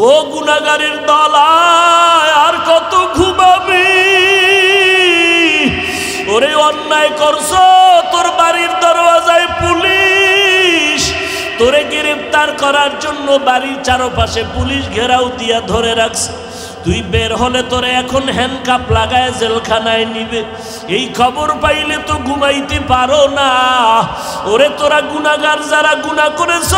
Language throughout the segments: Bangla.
ও গুনাহগারের দল, আর কত ঘুমাবি? ওরে অন্যায় করছো, তোর বাড়ির দরওয়াজায় পুলিশ, তোরে গ্রেফতার করার জন্য বাড়ির চারপাশে পুলিশ ঘেরাও দিয়া ধরে রাখছে। তুই বের হলে তোরে এখন হ্যান্ডকাপ লাগায় জেলখানায় নিবে। এই খবর পাইলে তো ঘুমাইতে পারো না। ওরে তোরা গুনাহগার যারা গুনাহ করেছ,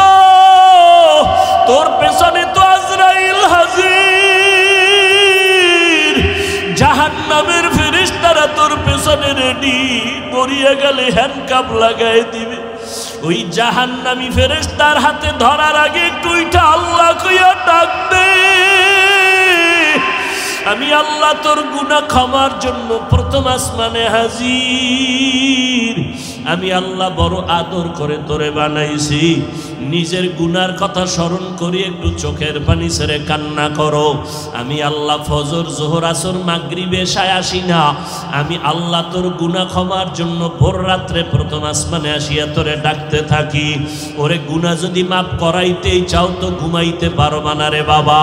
তোর পেছনে তো আজরাইল হাজির। জাহান্নামের ফেরেশতারা তোর পেছনে রেডি, মরিয়া গেলে হ্যান্ডকাপ লাগায় দিবে। ওই জাহান্নামী ফেরেশতার হাতে ধরার আগে একটু উঠা আল্লাহ কইয়া ডাকবে, আমি আল্লাহ তোর গুনাহ ক্ষমার জন্য প্রথম আসমানে হাজির। আমি আল্লাহ বড় আদর করে তোরে বানাইছি। নিজের গুনার কথা স্মরণ করি একটু চোখের পানি ছেড়ে কান্না করো। আমি আল্লাহ ফজর, জোহর, আসর, মাগরিব, এশায় আসি না। আমি আল্লাহ তোর গুনাহ ক্ষমার জন্য ভোর রাত্রে প্রথম আসমানে আসিয়া তোরে ডাকতে থাকি। ওরে গুনাহ যদি মাফ করাইতেই চাও তো ঘুমাইতে পারবা না রে বাবা।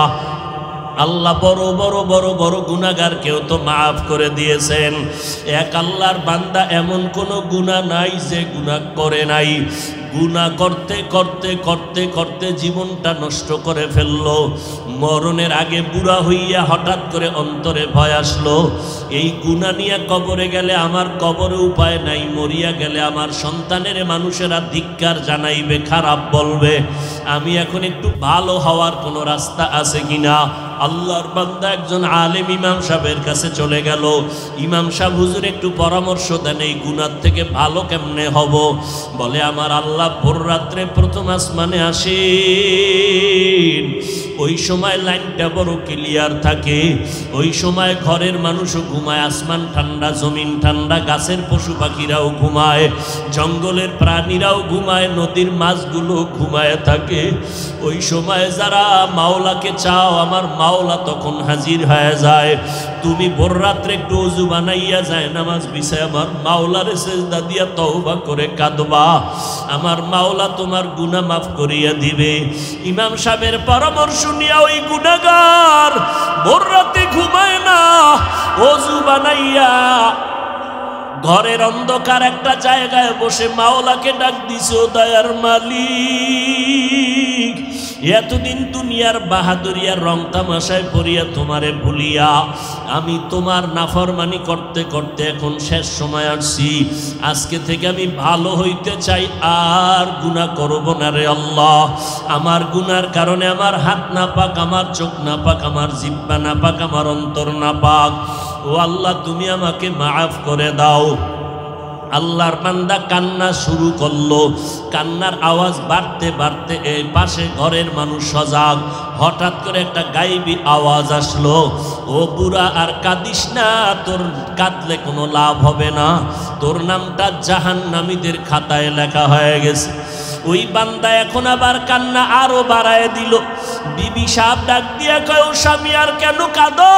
আল্লাহ বড় বড় বড় বড় গুনাহগারকেও তো মাফ করে দিয়েছেন। এক আল্লাহর বান্দা এমন কোনো গুনাহ নাই যে গুনাহ করে নাই। গুনাহ করতে করতে করতে করতে জীবনটা নষ্ট করে ফেললো। মরণের আগে বুড়া হইয়া হঠাৎ করে অন্তরে ভয় আসলো, এই গুনাহ নিয়ে কবরে গেলে আমার কবরে উপায় নাই, মরিয়া গেলে আমার সন্তানের মানুষেরা ধিক্কার জানাইবে, খারাপ বলবে। আমি এখন একটু ভালো হওয়ার কোনো রাস্তা আছে কিনা? আল্লাহর বান্দা একজন আলেম ইমাম সাহেবের কাছে চলে গেল। ইমাম সাহেব, হুজুর একটু পরামর্শ দেন, এই গুনাহ থেকে ভালো কেমনে হব? বলে, আমার আল্লাহ ভোর রাত্রে প্রথম আসমানে আসেন। ওই সময় লাইনটা বড় ক্লিয়ার থাকে। ওই সময় ঘরের মানুষও ঘুমায়, আসমান ঠান্ডা, জমিন ঠান্ডা, গাছের পশু পাখিরাও ঘুমায়, জঙ্গলের প্রাণীরাও ঘুমায়, নদীর মাছগুলো ঘুমায় থাকে। ওই সময় যারা মাওলাকে চাও, আমার মাওলা তখন হাজির হয়ে যায়। তুমি ভোর রাত্রে একটু ওযু বানাইয়া যায় নামাজ বিছায় আমার মাওলারে সেজদা দিয়া তওবা করে কাঁদবা, আমার মাওলা তোমার গুনাহ মাফ করিয়া দিবে। ইমাম সাহেবের পরামর্শ নিয়া ওই গুনাহগার ভোর রাতে ঘুমায় না, ওযু বানাইয়া ঘরের অন্ধকার একটা জায়গায় বসে মাওলাকে ডাক দিছে, ও দয়ার মালিক, এতদিন দুনিয়ার বাহাদুরিয়ার রং তামাশায় পড়িয়া তোমারে ভুলিয়া আমি তোমার নাফরমানি করতে করতে এখন শেষ সময় আসছি। আজকে থেকে আমি ভালো হইতে চাই, আর গুনাহ করব না রে আল্লাহ। আমার গুনার কারণে আমার হাত না পাক, আমার চোখ না পাক, আমার জিহ্বা না পাক, আমার অন্তর না পাক। ও আল্লাহ, তুমি আমাকে মাফ করে দাও। আল্লাহর বান্দা কান্না শুরু করলো। কান্নার আওয়াজ বাড়তে বাড়তে এই পাশে ঘরের মানুষ সজাগ। হঠাৎ করে একটা গায়েবী আওয়াজ আসলো, ও বুড়া আর কাঁদিস না, তোর কাঁদলে কোনো লাভ হবে না, তোর নামটা জাহান্নামীদের খাতায় লেখা হয়ে গেছে। ওই বান্দা এখন আবার কান্না আরো বাড়ায় দিল। বিবি সাহেব ডাক দিয়া কয়, ও স্বামী, আর কেন কাঁদো?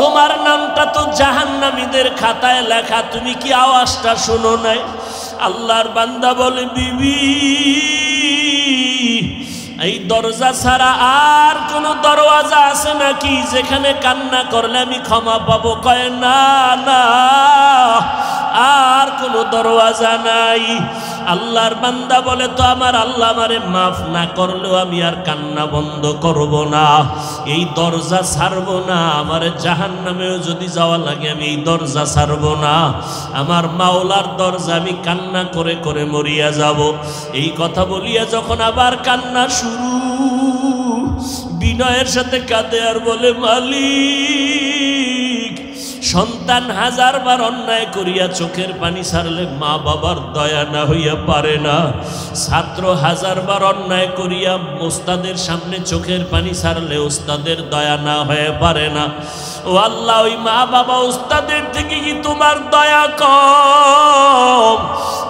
তোমার নামটা তো জাহান্নামীদের খাতায় লেখা, তুমি কি আওয়াজটা শোনো নাই? আল্লাহর বান্দা বলে, বিবি, এই দরজা ছাড়া আর কোন দরওয়াজা আছে নাকি যেখানে কান্না করলে আমি ক্ষমা পাবো? কয়, না না, আর কোনো দরওয়াজা নাই। আল্লাহর বান্দা বলে, তো আমার আল্লাহ আমারে মাফ না করলেও আমি আর কান্না বন্ধ করব না, এই দরজা ছাড়ব না। আমারে জাহান্নামেও যদি যাওয়া লাগে আমি এই দরজা ছাড়ব না, আমার মাওলার দরজা আমি কান্না করে করে মরিয়া যাব। এই কথা বলিয়া যখন আবার কান্না শুরু, বিনয়ের সাথে কাঁদে আর বলে, মালিক, সন্তান হাজারবার অন্যায় করিয়া চোখের পানি ছাড়লে মা বাবার দয়া না হইয়া পারে না, ছাত্র হাজারবার অন্যায় করিয়া ওস্তাদের সামনে চোখের পানি ছাড়লে ওস্তাদের দয়া না হয়ে পারে না। ও আল্লাহ, ওই মা বাবা ওস্তাদের থেকে কি তোমার দয়া কম?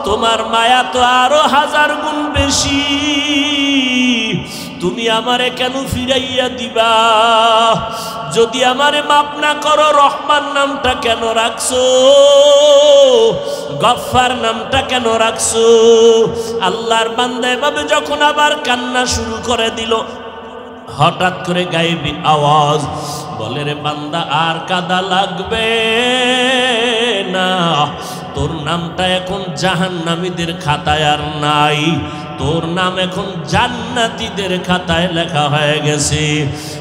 তোমার মায়া তো আরো হাজার গুণ বেশি। তুমি আমারে কেন ফিরাইয়া দিবা? যদি আমারে মাফ না করো, রহমান নামটা কেন রাখছো? গফফার নামটা কেন রাখছো? আল্লাহর বান্দা এভাবে যখন আবার কান্না শুরু করে দিল, হঠাৎ করে গায়েবী আওয়াজ বলে, রে বান্দা আর কাদা লাগবে না, তোর নামটা এখন জাহান্নামীদের খাতায় আর নাই, তোর নাম এখন জান্নাতীদের খাতায় লেখা হয়ে গেছে।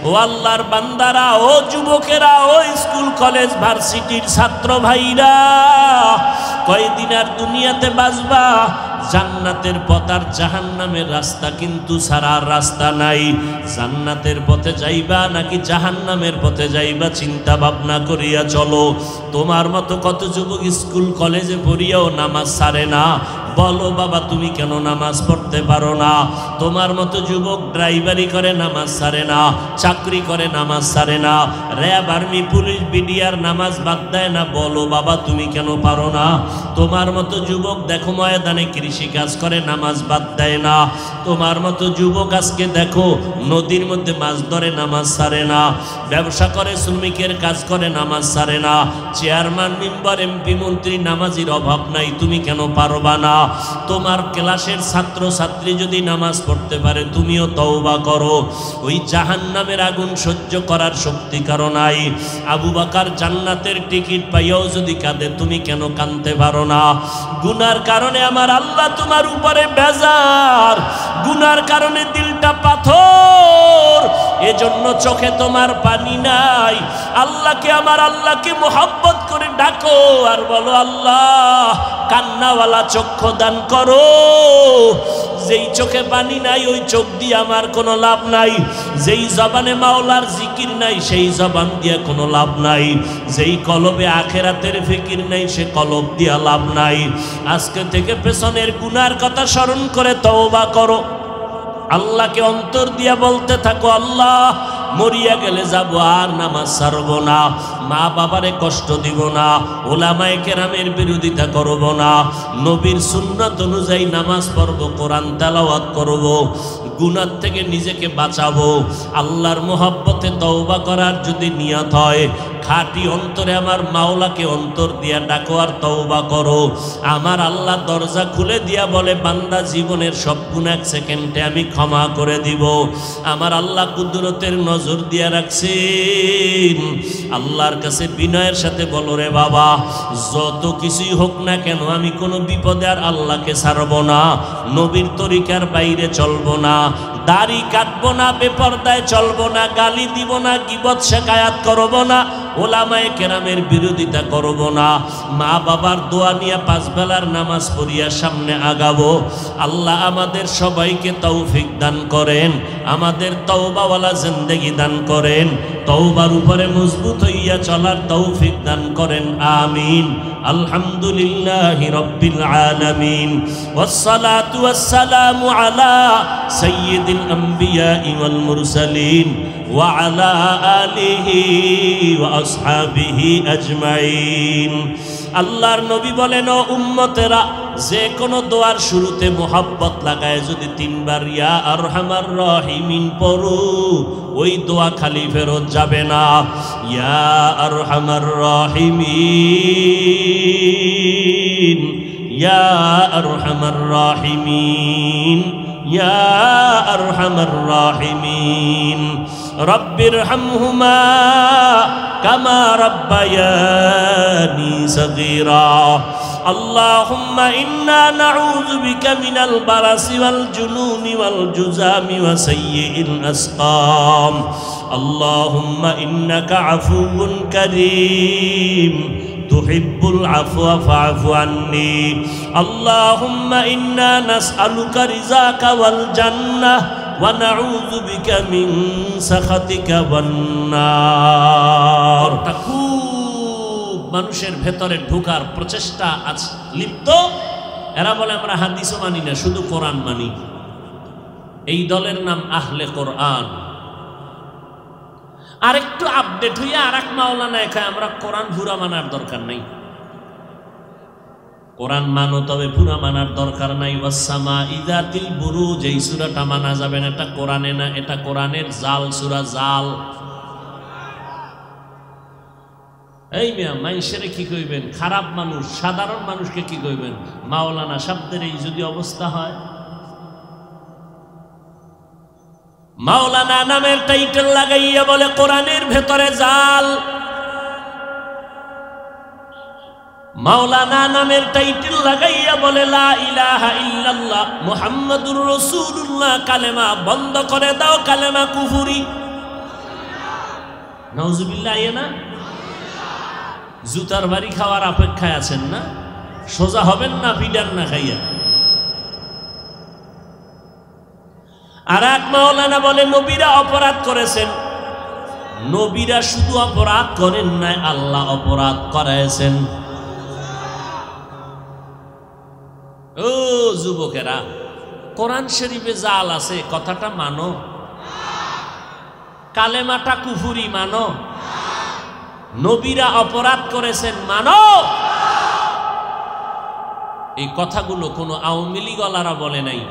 ও আল্লাহর বান্দারা, ও যুবকেরা, ও স্কুল কলেজ ভার্সিটির ছাত্র ভাইরা, কয়দিন আর দুনিয়াতে বাঁচবা? জান্নাতের পথ আর জাহান্নামের রাস্তা কিন্তু ছাড়ার রাস্তা নাই। জান্নাতের পথে যাইবা নাকি জাহান্নামের পথে যাইবা, চিন্তা ভাবনা করিয়া চলো। তোমার মতো কত যুবক স্কুল কলেজে পড়িয়াও নামাজ ছাড়ে না। বলো বাবা, তুমি কেন নামাজ পড়তে পারো না? তোমার মতো যুবক ড্রাইভারি করে নামাজ ছাড়ে না, চাকরি করে নামাজ ছাড়ে না, র্যাব, আর্মি, পুলিশ, বিডিআর নামাজ বাদ দেয় না। বলো বাবা, তুমি কেন পারো না? তোমার মতো যুবক দেখো ময়দানে কৃষি কাজ করে, নামাজ বাদ দেয় না। তোমার মতো যুবক আজকে দেখো নদীর মধ্যে মাছ ধরে, নামাজ ছাড়ে না। ব্যবসা করে, শ্রমিকের কাজ করে, নামাজ ছাড়ে না। চেয়ারম্যান, মেম্বার, এমপি, মন্ত্রী, নামাজির অভাব নাই, তুমি কেন পারবা না? তোমার ক্লাসের ছাত্র ছাত্রী যদি নামাজ পড়তে পারে, তুমিও তওবা করো। ওই জাহান্নামের আগুন সহ্য করার শক্তি কারো নাই। আবু বকর জান্নাতের টিকিট পাইয়াও যদি কাঁদে, তুমি কেন কাঁদতে পারো না? গুনার কারণে আমার আল্লাহ তোমার উপরে বেজার, গুনার কারণে দিলটা পাথর, এজন্য চোখে তোমার পানি নাই। আল্লাহকে, আমার আল্লাহকে মোহাব্বত করে ডাকো আর বলো, আল্লাহ কান্নাওয়ালা চক্ষু দান করো। যেই চোখে পানি নাই, ওই চোখ দিয়ে আমার কোনো লাভ নাই। যেই জবানে মাওলার জিকির নাই, সেই জবান দিয়ে কোনো লাভ নাই। যেই কলবে আখেরাতের ফিকির নাই, সে কলব দিয়া লাভ নাই। আজকে থেকে পেছনের গুনার কথা স্মরণ করে তওবা করো। আল্লাহকে অন্তর দিয়া বলতে থাকো, আল্লাহ মরিয়া গেলে যাব, আর নামাজ ছাড়ব না, মা বাবারে কষ্ট দিব না, ওলামায়ে কেরামের বিরোধিতা করব না, নবীর সুন্নাত অনুযায়ী নামাজ পড়ব, কোরআন তেলাওয়াত করব, গুনাহ থেকে নিজেকে বাঁচাবো। আল্লাহর মোহাব্বতে তওবা করার যদি নিয়ত হয়, খাঁটি অন্তরে আমার মাওলাকে অন্তর দিয়া ডাকো আর তওবা করো। আমার আল্লাহ দরজা খুলে দিয়া বলে, বান্দা জীবনের সব গুনাহ 1 সেকেন্ডে আমি ক্ষমা করে দিব। আমার আল্লাহ কুদরতের নজর দিয়া রাখছেন। আল্লাহর কাছে বিনয়ের সাথে বলো, রে বাবা, যত কিছুই হোক না কেন, আমি কোনো বিপদে আর আল্লাহকে ছাড়ব না, নবীর তরিকার বাইরে চলব না, দাড়ি কাটবো না, বেপরদায় চলবো না, গালি দিব না, গীবত শিকায়াত করব না, ওলামায়ে কেরামের বিরোধিতা করব না, মা বাবার দোয়া নিয়ে 5 বেলার নামাজ পড়িয়া সামনে আগাবো। আল্লাহ আমাদের সবাইকে তৌফিক দান করেন, আমাদের তওবাওয়ালা জিন্দেগি দান করেন, তওবার উপরে মজবুত হইয়া চলার তৌফিক দান করেন। আমিন। আলহামদুলিল্লাহি রাব্বিল আলামিন, ওয়াসসালাতু ওয়াসসালামু আলা সাইয়্যিদিল আম্বিয়া ওয়াল মুরসালিন ওয়া আলা আলিহি ওয়া আসহাবিহি আজমাইন। আল্লাহর নবী বলেন, ও উম্মতেরা, যে কোনো দোয়ার শুরুতে মোহাব্বত লাগায় যদি 3 বার ইয়া আরহামার রাহিমিন পড়ো, ওই দোয়া খালি ফেরত যাবে না। ইয়া আরহামার রাহিমিন, ইয়া আরহামার রাহিমিন, ইয়া আরহামার রাহিমিন, রব্বিরহামহুমা কামা রাব্বায়ানি সগীরা। আল্লাহুম্মা ইন্না নাউযু বিকা মিনাল বারাসি ওয়াল জুনুনি ওয়াল জুযামি ওয়া সাইয়্যিল আসকাম। আল্লাহুম্মা ইন্নাকা আফুউন কারীম তুহিব্বুল আফওয়া ফা'ফু আন্নি। আল্লাহুম্মা ইন্না নাসআলুকা রিযাকা ওয়াল জান্নাহ ওয়া নাউযু বিকা মিন সাখাতিকা ওয়ান নার। মানুষের ভেতরে ঢোকার প্রচেষ্টা আজ লিপ্ত। এরা বলে আমরা হাদিসও মানি না, শুধু কোরআন মানি। এই দলের নাম আহলে কোরআন। আরেকটু আপডেট হইয়া আরেক মাওলানা এখানে আমরা কোরআন ভুরা মানার দরকার নাই। কোরআন মানো, তবে পুরা মানার দরকার নাই। ওয়াসসামা ইযাতিল বুরুজ, এই সূরাটা মানা যাবে না, এটা কোরআনে না, এটা কোরআনের জাল সূরা জাল। এই মিয়া মানুষের কি কইবেন? খারাপ মানুষ, সাধারণ মানুষকে কি কইবেন? মাওলানা শব্দের এই যদি অবস্থা হয়, মাওলানা নামের টাইটেল লাগাইয়া বলে কোরআনের ভেতরে জাল। মাওলানা নামের টাইটেল লাগাইয়া বলে লা ইলাহা ইল্লাল্লাহ মুহাম্মাদুর রাসূলুল্লাহ, কালেমা বন্ধ করে দাও, কালেমা কুফরি। নাউজুবিল্লাহ। না জুতার বাড়ি খাওয়ার অপেক্ষায় আছেন না? সোজা হবেন না ফিডার না খাইয়া। আর এক মাওলানা বলে নবীরা অপরাধ করেছেন। নবীরা শুধু অপরাধ করেন নাই, আল্লাহ অপরাধ করাইছেন। ও যুবকেরা, কোরআন শরীফে জাল আছে, কথাটা মানো। কালেমাটা কুফুরি মানো। নবীরা অপরাধ করেছেন মানো। এই কথাগুলো কোনো আওয়ামী লীগ ওয়ালারা বলে নাই,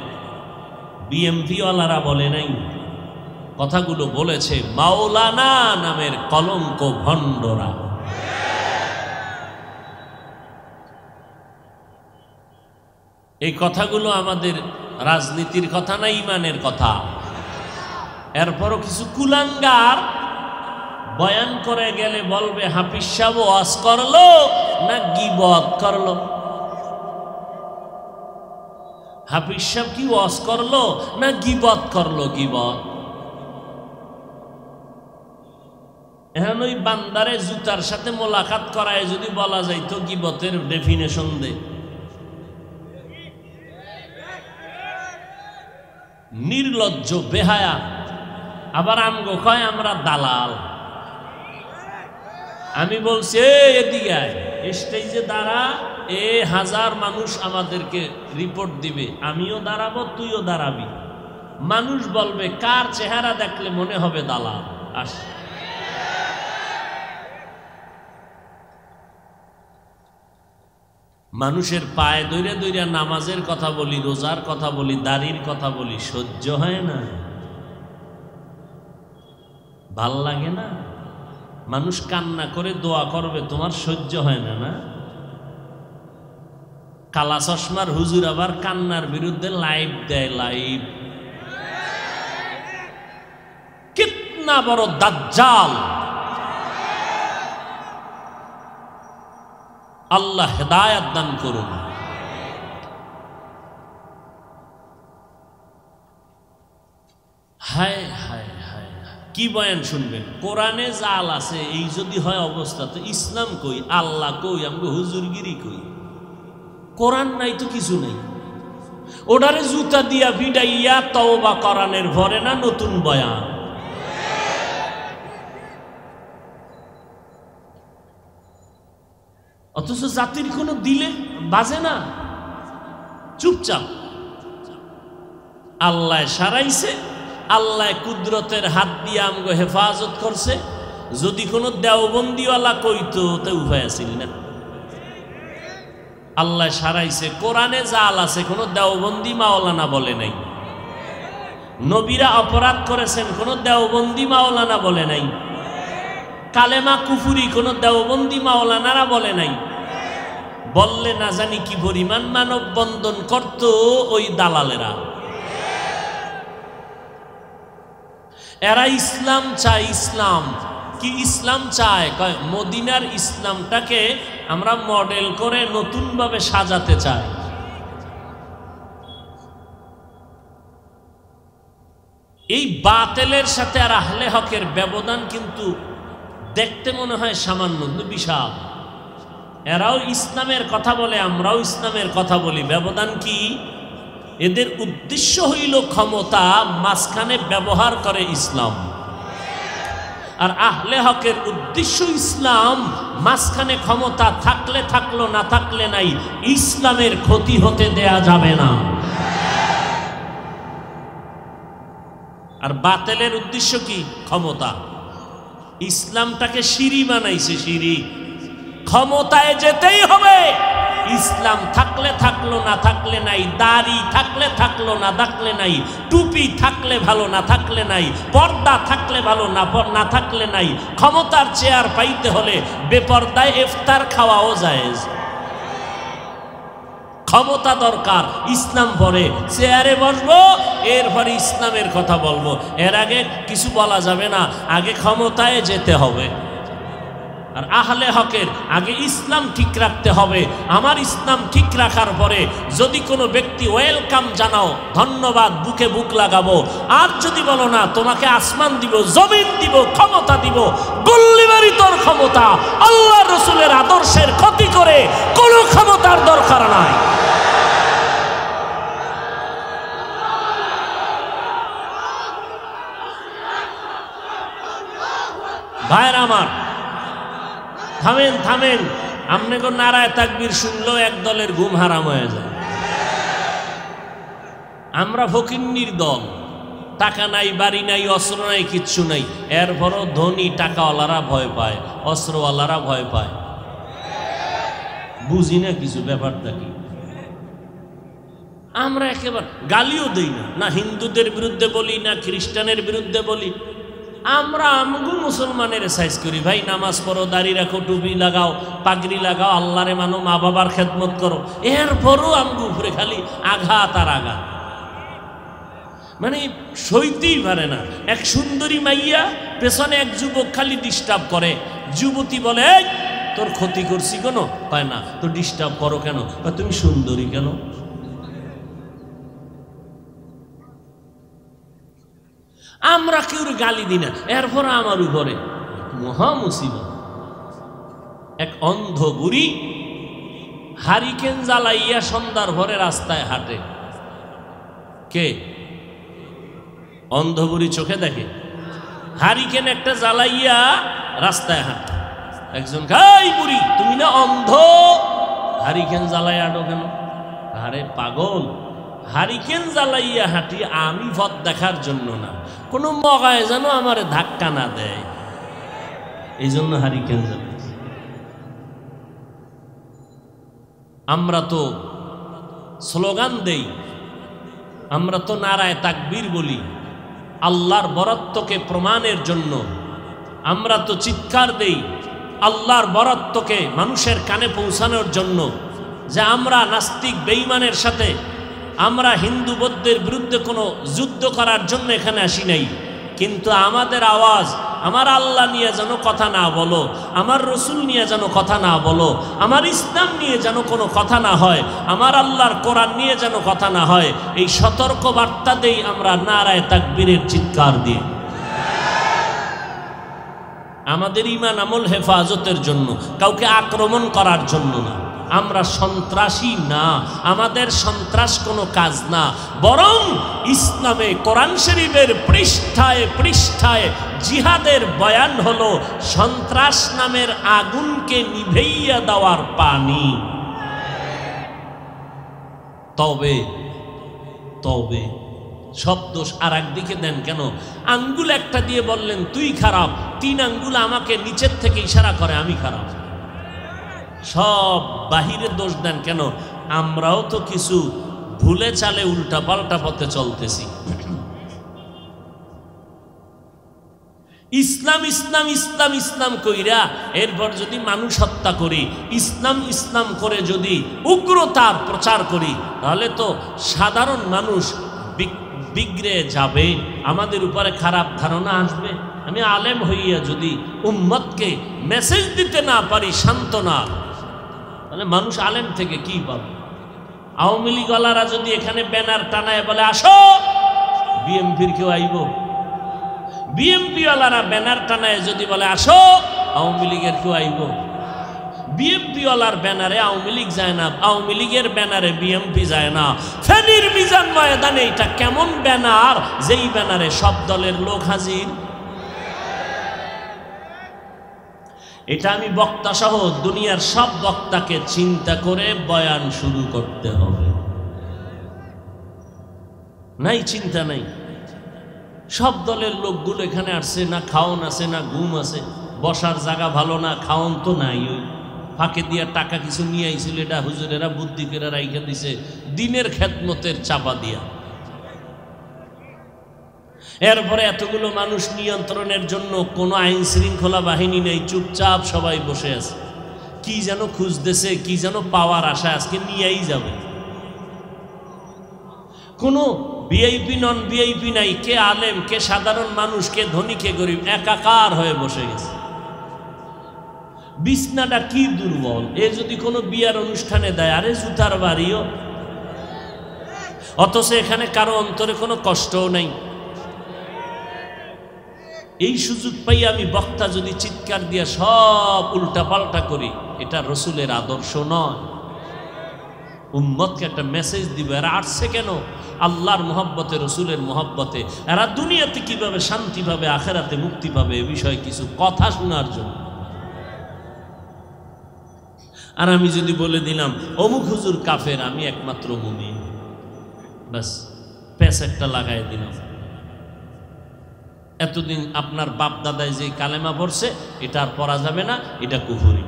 বিএমপি ওয়ালারা বলে নাই, কথাগুলো বলেছে মাওলানা নামের কলঙ্ক ভণ্ডরা। এই কথাগুলো আমাদের রাজনীতির কথা না, ইমানের কথা। এরপরও কিছু কুলাঙ্গার বয়ান করে গেলে বলবে হাফিজ সাহেব ওয়াজ করলো না গীবত করলো। হাফিজ সাহেব কি ওয়াজ করলো না গীবত করলো? গীবত। এখন ওই বান্দারে জুতার সাথে মোলাকাত করায় যদি বলা যায় তো গীবতের ডেফিনেশন দে। নির্লজ্জ বেহায়া। আবার আমগো কয় আমরা দালাল। আমি বলছি এদিকে স্টেজে দাঁড়া, হাজার মানুষ আমাদেরকে রিপোর্ট দিবে, আমিও দাঁড়াবো, তুইও দাঁড়াবি। মানুষ বলবে কার চেহারা দেখলে মনে হবে দালাল। আস মানুষের পায়ে দইরা দইরা নামাজের কথা বলি, রোজার কথা বলি, দাড়ির কথা বলি, সহ্য হয় না? ভাল লাগে না? মানুষ কান্না করে দোয়া করবে, তোমার সহ্য হয় না? না, কালা চশমার হুজুর আবার কান্নার বিরুদ্ধে লাইভ দেয়। লাইভ কিতনা বড় দাজ্জাল! আল্লাহ হেদায়েত দান করুন। হায় হায় হায়, কি বয়ান শুনবেন? কোরআনে জাল আছে, এই যদি হয় অবস্থা, তো ইসলাম কই, আল্লাহ কই, আমগো হুজুরগিরি কই? কোরআন নাই তো কিছু নাই। ওটারে জুতা দিয়া ভিড়াইয়া তওবা কোরআনের ভরে না নতুন বয়ান। অথচ জাতির কোনো দিলে বাজে না, চুপচাপ। আল্লাহ সারাইছে, আল্লাহ কুদরতের হাত দিয়ে আমগো হেফাজত করছে। যদি কোনো দেওবন্দিওয়ালা কইতো তো উপায় আছিল না। আল্লাহ সারাইছে, কোরআনে জাল আছে, কোনো দেওবন্দি মাওলানা বলে নাই। নবীরা অপরাধ করেছেন, কোনো দেওবন্দি মাওলানা বলে নাই। কালেমা কুফুরি কোনো দেওবন্দি মাওলানারা বলে নাই। বললে না জানি কি পরিমাণ মানববন্ধন করত ওই দালালেরা। এরা ইসলাম চায়। ইসলাম কি? ইসলাম চায় কয় মদিনার ইসলামটাকে আমরা মডেল করে নতুনভাবে সাজাতে চাই। এই বাতিলের সাথে আর আহলে হকের ব্যবধান কিন্তু দেখতে মনে হয় সামান্য, বিশাল। এরাও ইসলামের কথা বলে, আমরাও ইসলামের কথা বলি। ব্যবধান কি? এদের উদ্দেশ্য হইল ক্ষমতা, মাঝখানে ব্যবহার করে ইসলাম। আর আহলে হকের উদ্দেশ্য ইসলাম, মাঝখানে ক্ষমতা থাকলে থাকলো, না থাকলে নাই। ইসলামের ক্ষতি হতে দেয়া যাবে না। আর বাতিলের উদ্দেশ্য কি? ক্ষমতা। ইসলামটাকে সিঁড়ি বানাইছে, সিঁড়ি। ক্ষমতায় যেতেই হবে, ইসলাম থাকলে থাকলো, না থাকলে নাই, দাড়ি থাকলে থাকলো, না থাকলে নাই, টুপি থাকলে ভালো, না থাকলে নাই, পর্দা থাকলে ভালো, না থাকলে নাই। ক্ষমতার চেয়ার পাইতে হলে বেপর্দায় ইফতার খাওয়াও জায়েজ। ক্ষমতা দরকার, ইসলাম পরে চেয়ারে বসবো, এরপরে ইসলামের কথা বলবো। এর আগে কিছু বলা যাবে না, আগে ক্ষমতায় যেতে হবে। আর আহলে হকের আগে ইসলাম ঠিক রাখতে হবে। আমার ইসলাম ঠিক রাখার পরে যদি কোনো ব্যক্তি ওয়েলকাম জানাও, ধন্যবাদ, বুকে বুক লাগাবো। আর যদি বলো না, তোমাকে আসমান দিব, জমিন দিব, ক্ষমতা দিব, গুল্লিবাড়ি তোর ক্ষমতা, আল্লাহ রসুলের আদর্শের ক্ষতি করে কোনো ক্ষমতার দরকার নাই। ভাইরা আমার, থামেন থামেন, আপনাকে নারায় তাকবীর শুনলেও এক দলের ঘুম হারাম হয়ে যায়। আমরা ফকিন্নির দল, টাকা নাই, বাড়ি নাই, অস্ত্র নাই, কিচ্ছু নাই, এরপরও ধনী টাকাওয়ালারা ভয় পায়, অস্ত্রওয়ালারা ভয় পায়। বুঝি না কিছু, ব্যাপারটা কি? আমরা একেবারে গালিও দিই না, না হিন্দুদের বিরুদ্ধে বলি, না খ্রিস্টানের বিরুদ্ধে বলি। আমরা আমগু মুসলমানের সাইজ করি, ভাই নামাজ পড়ো, দাড়ি রাখো, টুপি লাগাও, পাগড়ি লাগাও, আল্লাহরে মানো, মা বাবার খেদমত করো, এরপরও আমগু উপরে খালি আঘাত আর আঘাত। মানে সইতেই পারে না। এক সুন্দরী মাইয়া, পেছনে এক যুবক খালি ডিস্টার্ব করে। যুবতী বলে, এই তোর ক্ষতি করছি কেন? পায় না, তো ডিস্টার্ব করো কেন? তুমি সুন্দরী কেন? আমরা কেউ গালি দিই না, এরপর আমার উপরে মহা মুসিবত। এক অন্ধ বুড়ি হারিকেন জ্বালাইয়া সন্ধ্যার ভরে রাস্তায় হাঁটে। কে? অন্ধ বুড়ি চোখে দেখে, হারিকেন একটা জ্বালাইয়া রাস্তায় হাঁটে। একজন খাই, বুড়ি তুমি না অন্ধ, হারিকেন জ্বালাই আটো কেন? আরে পাগল, হারিকেন জ্বালাইয়া হাঁটি আমি পথ দেখার জন্য না, কোনো মগায় যেন আমারে ধাক্কা না দেয়, এই জন্য হারিকেন জ্বালাই। আমরা তো স্লোগান দেই, আমরা তো নারায়ে তাকবীর বলি আল্লাহর বরত্বকে প্রমাণের জন্য। আমরা তো চিৎকার দেই আল্লাহর বরত্বকে মানুষের কানে পৌঁছানোর জন্য, যে আমরা নাস্তিক বেঈমানের সাথে, আমরা হিন্দু বৌদ্ধের বিরুদ্ধে কোনো যুদ্ধ করার জন্য এখানে আসি নাই। কিন্তু আমাদের আওয়াজ আমার আল্লাহ নিয়ে যেন কথা না বলো, আমার রসুল নিয়ে যেন কথা না বলো, আমার ইসলাম নিয়ে যেন কোনো কথা না হয়, আমার আল্লাহর কোরআন নিয়ে যেন কথা না হয়, এই সতর্ক বার্তা দেই আমরা নারায়ে তাকবীরের চিৎকার দিয়ে। আমাদের ঈমান আমল হেফাজতের জন্য, কাউকে আক্রমণ করার জন্য না। আমরা সন্ত্রাসী না, আমাদের সন্ত্রাস কোনো কাজ না, বরং ইসলামে কোরআন শরীফের পৃষ্ঠায় পৃষ্ঠায় জিহাদের বয়ান হলো সন্ত্রাস নামের আগুনকে নিভাইয়া দেওয়ার পানি। তবে তবে সব দোষ আর একদিকে দেন কেন? আঙ্গুল একটা দিয়ে বললেন তুই খারাপ, 3 আঙ্গুল আমাকে নিচের থেকে ইশারা করে আমি খারাপ। সব বাহিরে দোষ দেন কেন? আমরাও তো কিছু ভুলে চালে উল্টা পাল্টা পথে চলতেছি। ইসলাম ইসলাম ইসলাম ইসলাম কইরা এরপর যদি মানুষ হত্যা করি, ইসলাম ইসলাম করে যদি উগ্রতার প্রচার করি, তাহলে তো সাধারণ মানুষ বিগড়ে যাবে, আমাদের উপরে খারাপ ধারণা আসবে। আমি আলেম হইয়া যদি উম্মতকে মেসেজ দিতে না পারি সান্ত্বনা, তাহলে মানুষ আলেম থেকে কি পাবে? আওয়ামী লীগওয়ালারা যদি এখানে ব্যানার টানায় বলে আসো, বিএমপির কেউ আইব? বিএমপিওয়ালারা ব্যানার টানায় যদি বলে আসো, আওয়ামী লীগের কেউ আইব? বিএমপিওয়ালার ব্যানারে আওয়ামী লীগ যায় না, আওয়ামী লীগের ব্যানারে বিএমপি যায় না। ফেনীর মিজান ময়দানে এটা কেমন ব্যানার, যেই ব্যানারে সব দলের লোক হাজির? এটা আমি বক্তা সহ দুনিয়ার সব বক্তাকে চিন্তা করে বয়ান শুরু করতে হবে। নাই চিন্তা নাই, সব দলের লোকগুলো এখানে আসছে, না খাওন আছে, না ঘুম আছে, বসার জায়গা ভালো না, খাওন তো নাই, ওই ফাঁকে দিয়া টাকা কিছু নিয়ে আইছিল, এটা হুজুরেরা বুদ্ধি করে রাইখা দিছে দিনের খেদমতের চাপা দিয়া। এরপরে এতগুলো মানুষ নিয়ন্ত্রণের জন্য কোনো আইন শৃঙ্খলা বাহিনী নেই, চুপচাপ সবাই বসে আছে, কি যেন খুঁজতেছে, কি যেন পাওয়ার আশা আজকে নিয়েই যাবে। কোনো ভিআইপি নন ভিআইপি নাই, কে আলেম, কে সাধারণ মানুষ, কে ধনী, কে গরিব, একাকার হয়ে বসে গেছে। বিছনাটা কি দুর্বল, এ যদি কোনো বিয়ার অনুষ্ঠানে দেয়, আরে জুতার বাড়িও, অথচ এখানে কারো অন্তরে কোনো কষ্টও নাই। এই সুযোগ পাই আমি বক্তা যদি চিৎকার দিয়া সব উল্টা পাল্টা করি, এটা রসুলের আদর্শ নয়। উম্মতকে একটা মেসেজ দিব, এরা আসছে কেন? আল্লাহর মহব্বতে, রসুলের মহব্বতে। এরা দুনিয়াতে কিভাবে শান্তি পাবে, আখেরাতে মুক্তি পাবে, এ বিষয়ে কিছু কথা শোনার জন্য। আর আমি যদি বলে দিলাম অমুক হুজুর কাফের, আমি একমাত্র মুমিন, বাস প্যাস একটা লাগাই দিলাম। এতদিন আপনার বাপ দাদায় যে কালেমা পড়ছে, এটা আর পড়া যাবে না, এটা কুফরি।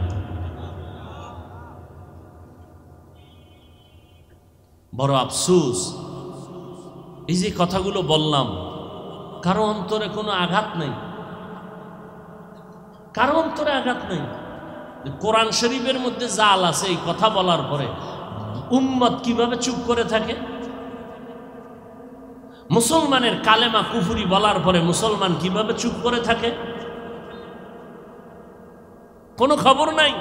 বড় আফসোস, এই যে কথাগুলো বললাম, কারো অন্তরে কোনো আঘাত নেই, কারো অন্তরে আঘাত নেই। কোরআন শরীফের মধ্যে জাল আছে, এই কথা বলার পরে উম্মত কিভাবে চুপ করে থাকে? মুসলমানের কালেমা কুফরি বলার পরে মুসলমান কিভাবে চুপ করে থাকে? কোনো খবর নাই।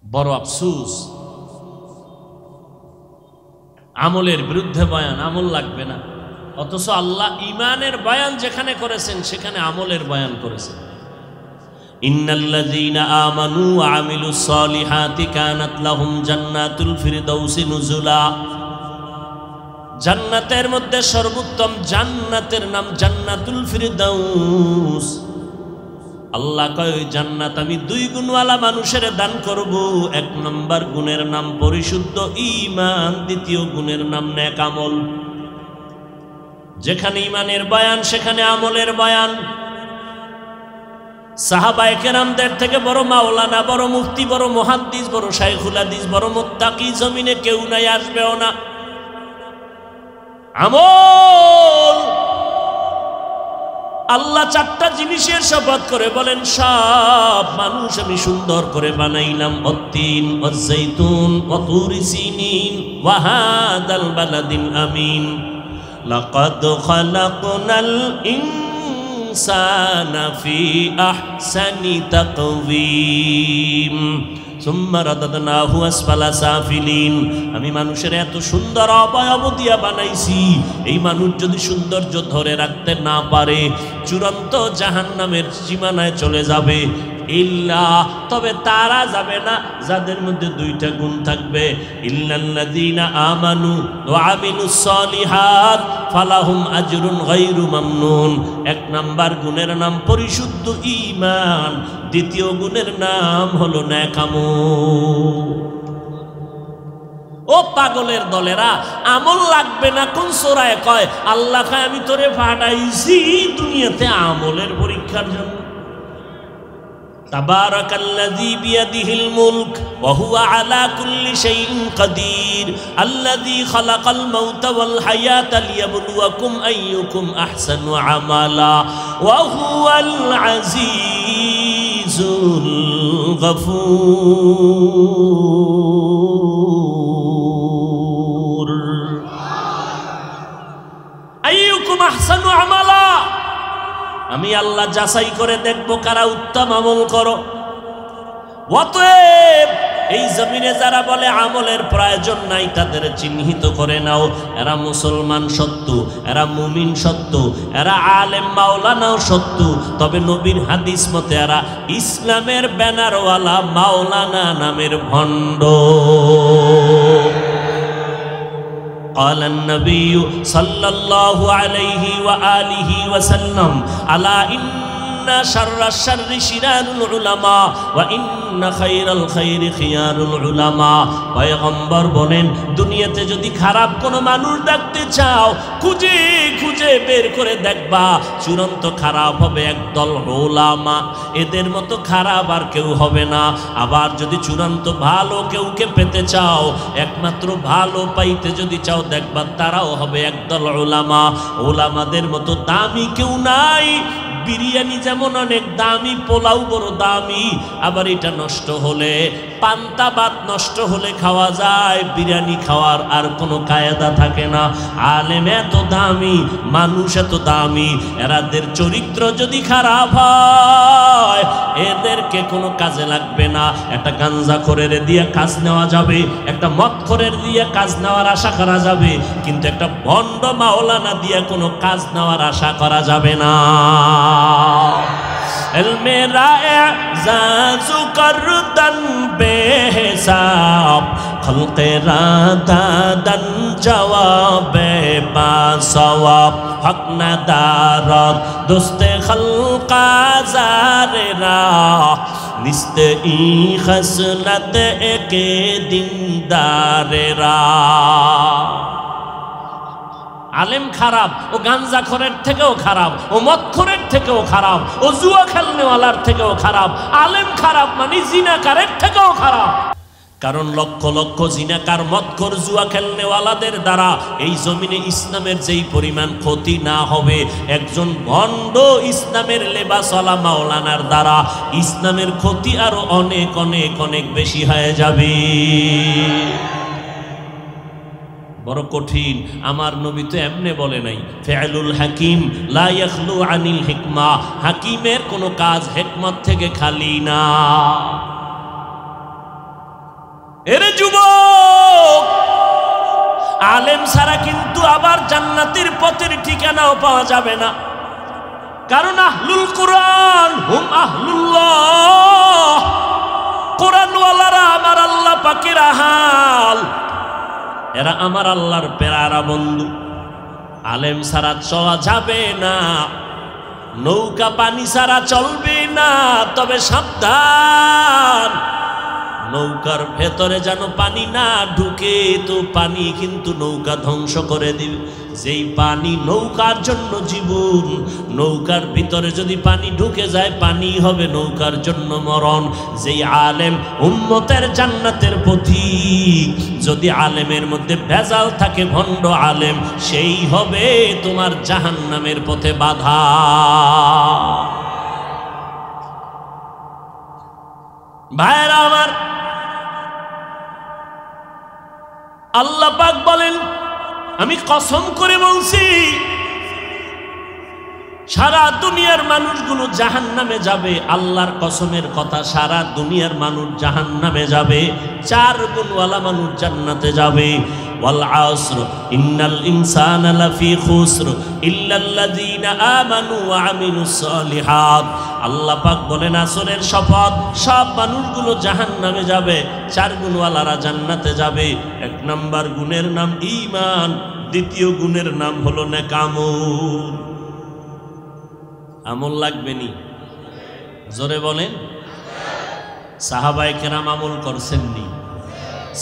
বড় আফসোস, আমলের বিরুদ্ধে বয়ান, আমল লাগবে না, অথচ আল্লাহ ইমানের বয়ান যেখানে করেছেন সেখানে আমলের বয়ান করেছেন। ইন্নাল্লাযীনা আমানু ওয়া আমিলুস সালিহাতি কানাত লাহুম জান্নাতুল ফিরদাউসি নুজুলা। জান্নাতের মধ্যে সর্বোত্তম জান্নাতের নাম জান্নাতুল ফিরদাউস। আল্লাহ কয় ওই জান্নাত আমি 2 গুণওয়ালা মানুষের দান করব। 1 নম্বর গুণের নাম পরিশুদ্ধ ঈমান, দ্বিতীয় গুণের নাম নেক আমল। যেখানে ঈমানের বয়ান সেখানে আমলের বয়ান। সাহাবায়ে কেরামদের থেকে বড় মাওলানা, বড় মুফতি, বড় মুহাদ্দিস, বড় শাইখুল হাদিস, বড় মুত্তাকি জমিনে কেউ নাই, আসবেও না। আমল, আল্লাহ 4টা জিনিসের শপথ করে বলেন, সব মানুষ আমি সুন্দর করে বানাইলাম। অত্তিন ওয়াজ্জাইতুন ওয়া তুরি সিনিন ওয়া হাদাল বালাদিল আমিন। লাকাদ খালাকনাল ইনসানা ফি আহসানি তাকওয়িম সুম্মা রাদাদনাহু আসফালা সাফিলিন। আমি মানুষের এত সুন্দর অবয়ব দিয়া বানাইছি, এই মানুষ যদি সৌন্দর্য ধরে রাখতে না পারে চূড়ান্ত জাহান্নামের সীমানায় চলে যাবে। ইল্লা, তবে তারা যাবে না যাদের মধ্যে 2টা গুণ থাকবে। ইল্লাল্লাযীনা আমানু ওয়া আমিলুস সালিহাত ফালাহুম আজরুন গায়রু মামনুন। 1 নাম্বার গুণের নাম পরিশুদ্ধ ঈমান, দ্বিতীয় গুণের নাম হলো নেক আমল। ও পাগলের দলেরা, আমল লাগবে না কোন সূরায় কয়? আল্লাহ কয় আমি তোরে পাঠাইছি দুনিয়াতে আমলের পরীক্ষার জন্য। তাবারাকাল্লাযী বিয়াদিহিল মুলক ওয়া হুয়া আলা কুল্লি শাইইন কাদির আল্লাযী খালাকাল মাউতা ওয়াল হায়াতা লিয়াবলুয়াকুম আইয়ুকুম আহসানু আমালা ওয়া হুয়াল আজিজুল গফুর। আইয়ুকুম আহসানু আমালা, আমি আল্লাহ যাচাই করে দেখব কারা উত্তম আমল করো। অতএব এই জমিনে যারা বলে আমলের প্রয়োজন নাই, তাদের চিহ্নিত করে নাও। এরা মুসলমান সত্য, এরা মুমিন সত্য, এরা আলেম মাওলানাও সত্য, তবে নবীর হাদিস মতে এরা ইসলামের ব্যানারওয়ালা মাওলানা নামের ভণ্ড। قال النبي صلى الله عليه وآله وسلم ألا إن ইন্না শাররাশ শাররি শিরারুল উলামা ওয়া ইন্না খায়রাল খায়রি খিয়ারুল উলামা। পয়গম্বর বলেন, দুনিয়াতে যদি খারাপ কোনো মানুষ দেখতে চাও, খুঁজে খুঁজে বের করে দেখবা চূড়ান্ত খারাপ হবে একদল উলামা। এদের মতো খারাপ আর কেউ হবে না। আবার যদি চূড়ান্ত ভালো কেউকে পেতে চাও, একমাত্র ভালো পাইতে যদি চাও, দেখবা তারাও হবে একদল উলামা। উলামাদের মতো দামি কেউ নাই। বিরিয়ানি যেমন অনেক দামি, পোলাও বড় দামি, আবার এটা নষ্ট হলে, পান্তা ভাত নষ্ট হলে খাওয়া যায়, বিরিয়ানি খাওয়ার আর কোনো কায়দা থাকে না। আলেম এত দামি, মানুষ এত দামি, এরাদের চরিত্র যদি খারাপ হয় এদেরকে কোনো কাজে লাগবে না। একটা গাঞ্জাখোরের দিয়ে কাজ নেওয়া যাবে, একটা মদখোরের দিয়ে কাজ নেওয়ার আশা করা যাবে, কিন্তু একটা ভণ্ড মাওলানা দিয়ে কোনো কাজ নেওয়ার আশা করা যাবে না। মেরা এজাজু করদন বেহিসাব, খলকে রাদাদন জওয়াবে বাসওয়াব, হক নাদারত দোস্তে খলকা জারেরা, নিস্তে ই খসলত একে দিনদারেরা। আলেম খারাপ, ও গাঞ্জাখোরের থেকেও খারাপ, ও মদখোরের থেকেও খারাপ, ও জুয়া খেলনেওয়ালার থেকেও খারাপ। আলেম খারাপ মানে জিনাকারের থেকেও খারাপ। কারণ লক্ষ লক্ষ জিনাকার, মদখোর, জুয়া খেলনেওয়ালাদের দ্বারা এই জমিনে ইসলামের যেই পরিমাণ ক্ষতি না হবে, একজন ভণ্ড ইসলামের লেবাসওয়ালা মাওলানার দ্বারা ইসলামের ক্ষতি আরো অনেক অনেক অনেক বেশি হয়ে যাবে। বড় কঠিন। আমার নবী তো এমনে বলে নাই, ফিআলুল হাকিম লা ইয়াখলু আনিল হিকমা, হাকিমের কোনো কাজ হিকমত থেকে খালি না। এরে যুবক, আলেম ছাড়া কিন্তু আবার জান্নাতের পথের ঠিকানাও পাওয়া যাবে না। কারণ আহলুল কুরআন হুম আহলুল্লাহ, কোরআনওয়ালারা আমার আল্লাহ পাকের আহাল, এরা আমার আল্লাহর পেয়ারা বন্ধু। আলেম ছাড়া চলা যাবে না, নৌকা পানি ছাড়া চলবে না। তবে সাবধান, নৌকার ভেতরে যেন পানি না ঢুকে, তো পানি কিন্তু নৌকা ধ্বংস করে দিবে। যেই পানি নৌকার জন্য জীবন, নৌকার ভিতরে যদি পানি ঢুকে যায়, পানি হবে নৌকার জন্য মরণ। যেই আলেম উম্মতের জান্নাতের পথিক, যদি আলেমের মধ্যে ভেজাল থাকে, ভণ্ড আলেম, সেই হবে তোমার জাহান্নামের পথে বাধা। ভাইরা আমার, আল্লাহ পাক বলেন, আমি কসম করে বলছি, সারা দুনিয়ার মানুষগুলো জাহান্নামে যাবে। আল্লাহর কসমের কথা, সারা দুনিয়ার মানুষ জাহান্নামে যাবে, 4 গুণওয়ালা মানুষ জান্নাতে যাবে। ওয়াল আসর ইন্নাল ইনসানা লাফি খুসর ইল্লাল্লাযীনা আমানু ওয়া আমিলুস সালিহাত। আল্লাহ পাক বলেন, আসরের শপথ, সব মানুষগুলো জাহান্নামে যাবে, 4 গুণওয়ালারা জান্নাতে যাবে। 1 নাম্বার গুণের নাম ঈমান, দ্বিতীয় গুণের নাম হলো নেক আমল। আমল লাগবে নি? জোরে বলেন। সাহাবায়ে কেরাম আমল করছেননি?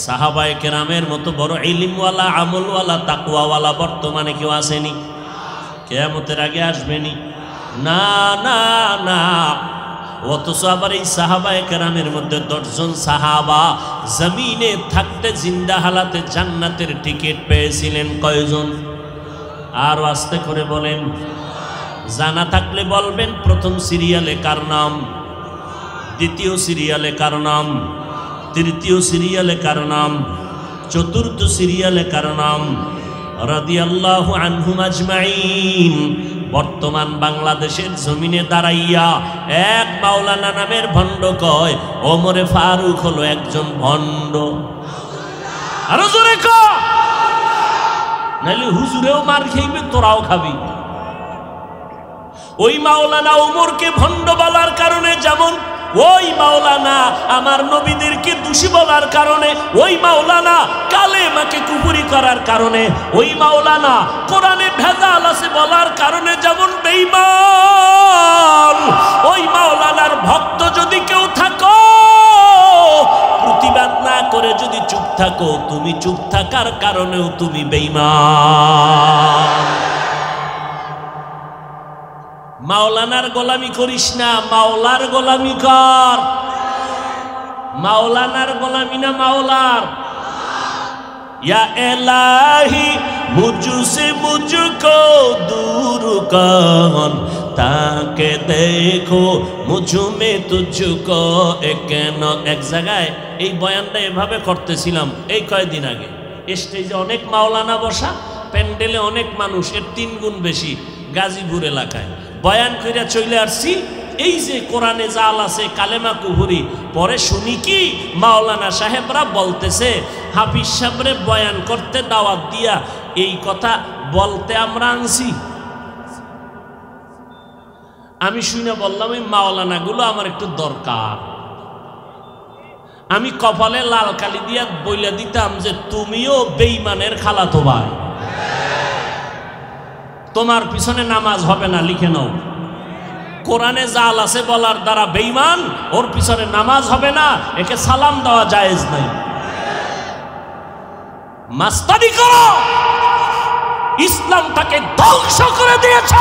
সাহাবায়ে কেরামের মতো বড় ইলমওয়ালা, আমলওয়ালা, তাকওয়াওয়ালা বর্তমানে কেউ আসেনি? কিয়ামতের আগে আসবেনি? না না না। অথচ আবার এই সাহাবায়ে কেরামের মধ্যে 10 জন সাহাবা জমিনে থাকতে জিন্দা হালাতে জান্নাতের টিকিট পেয়েছিলেন। কয়জন? আর আস্তে করে বলেন, জানা থাকলে বলবেন। প্রথম সিরিয়ালে কার নাম? দ্বিতীয় সিরিয়ালে কার নাম? তৃতীয় সিরিয়ালে কার নাম? চতুর্থ সিরিয়ালে কার নাম? রাদিয়াল্লাহু আনহুম আজমাইন। বর্তমান বাংলাদেশের জমিনে দাঁড়াইয়া এক মাওলানা নামের ভণ্ড কয় ওমরে ফারুক হলো একজন ভণ্ড। আরো জোরে কও, নাইলে হুজুরেও মার খাইবে, তোরাও খাবি। ওই মাওলানা ওমরকে ভণ্ড বলার কারণে, যেমন ওই মাওলানা আমার নবীদেরকে দোষী বলার কারণে, ওই মাওলানা কালেমাকে কুফরি করার কারণে ওই মাওলানা কোরআনে ভেজাল আছে বলার কারণে যেমন বেঈমান, ওই মাওলানার ভক্ত যদি কেউ থাকো, প্রতিবাদ না করে যদি চুপ থাকো, তুমি চুপ থাকার কারণেও তুমি বেঈমান। মাওলানার গোলামি করিস না, মাওলার গোলামি কর। মাওলানার গোলামি না মাওলার। या इलाही मुझसे मुझको दूर कर, ताके देखो मुझ में तुझको। এক জায়গায় এই বয়ানটা এভাবে করতেছিলাম এই কয়েকদিন আগে। স্টেজে অনেক মাওলানা বসা, প্যান্ডেলে অনেক মানুষ, এর 3 গুণ বেশি গাজীপুর এলাকায়। বয়ান কইরা চলে আসছি, এই যে কোরআনে জাল আছে কালেমা কুহুরি, পরে শুনি কি মাওলানা সাহেবরা বলতেছে হাফিজ সাহেবরে বয়ান করতে দাওয়াত দিয়া এই কথা বলতে আমরা আনছি। আমি শুনে বললাম এই মাওলানা গুলো আমার একটু দরকার। আমি কপালে লাল কালি দিয়া বইলা দিতাম যে তুমিও বেঈমানের খালাতো ভাই, তোমার পিছনে নামাজ হবে না, লিখে নাও। কোরআনে জাল আছে বলার দ্বারা বেঈমান, ওর পিছনে নামাজ হবে না, একে সালাম দেওয়া জায়েজ নাই। মাস্তানি করো, ইসলামটাকে ধ্বংস করে দিয়েছ।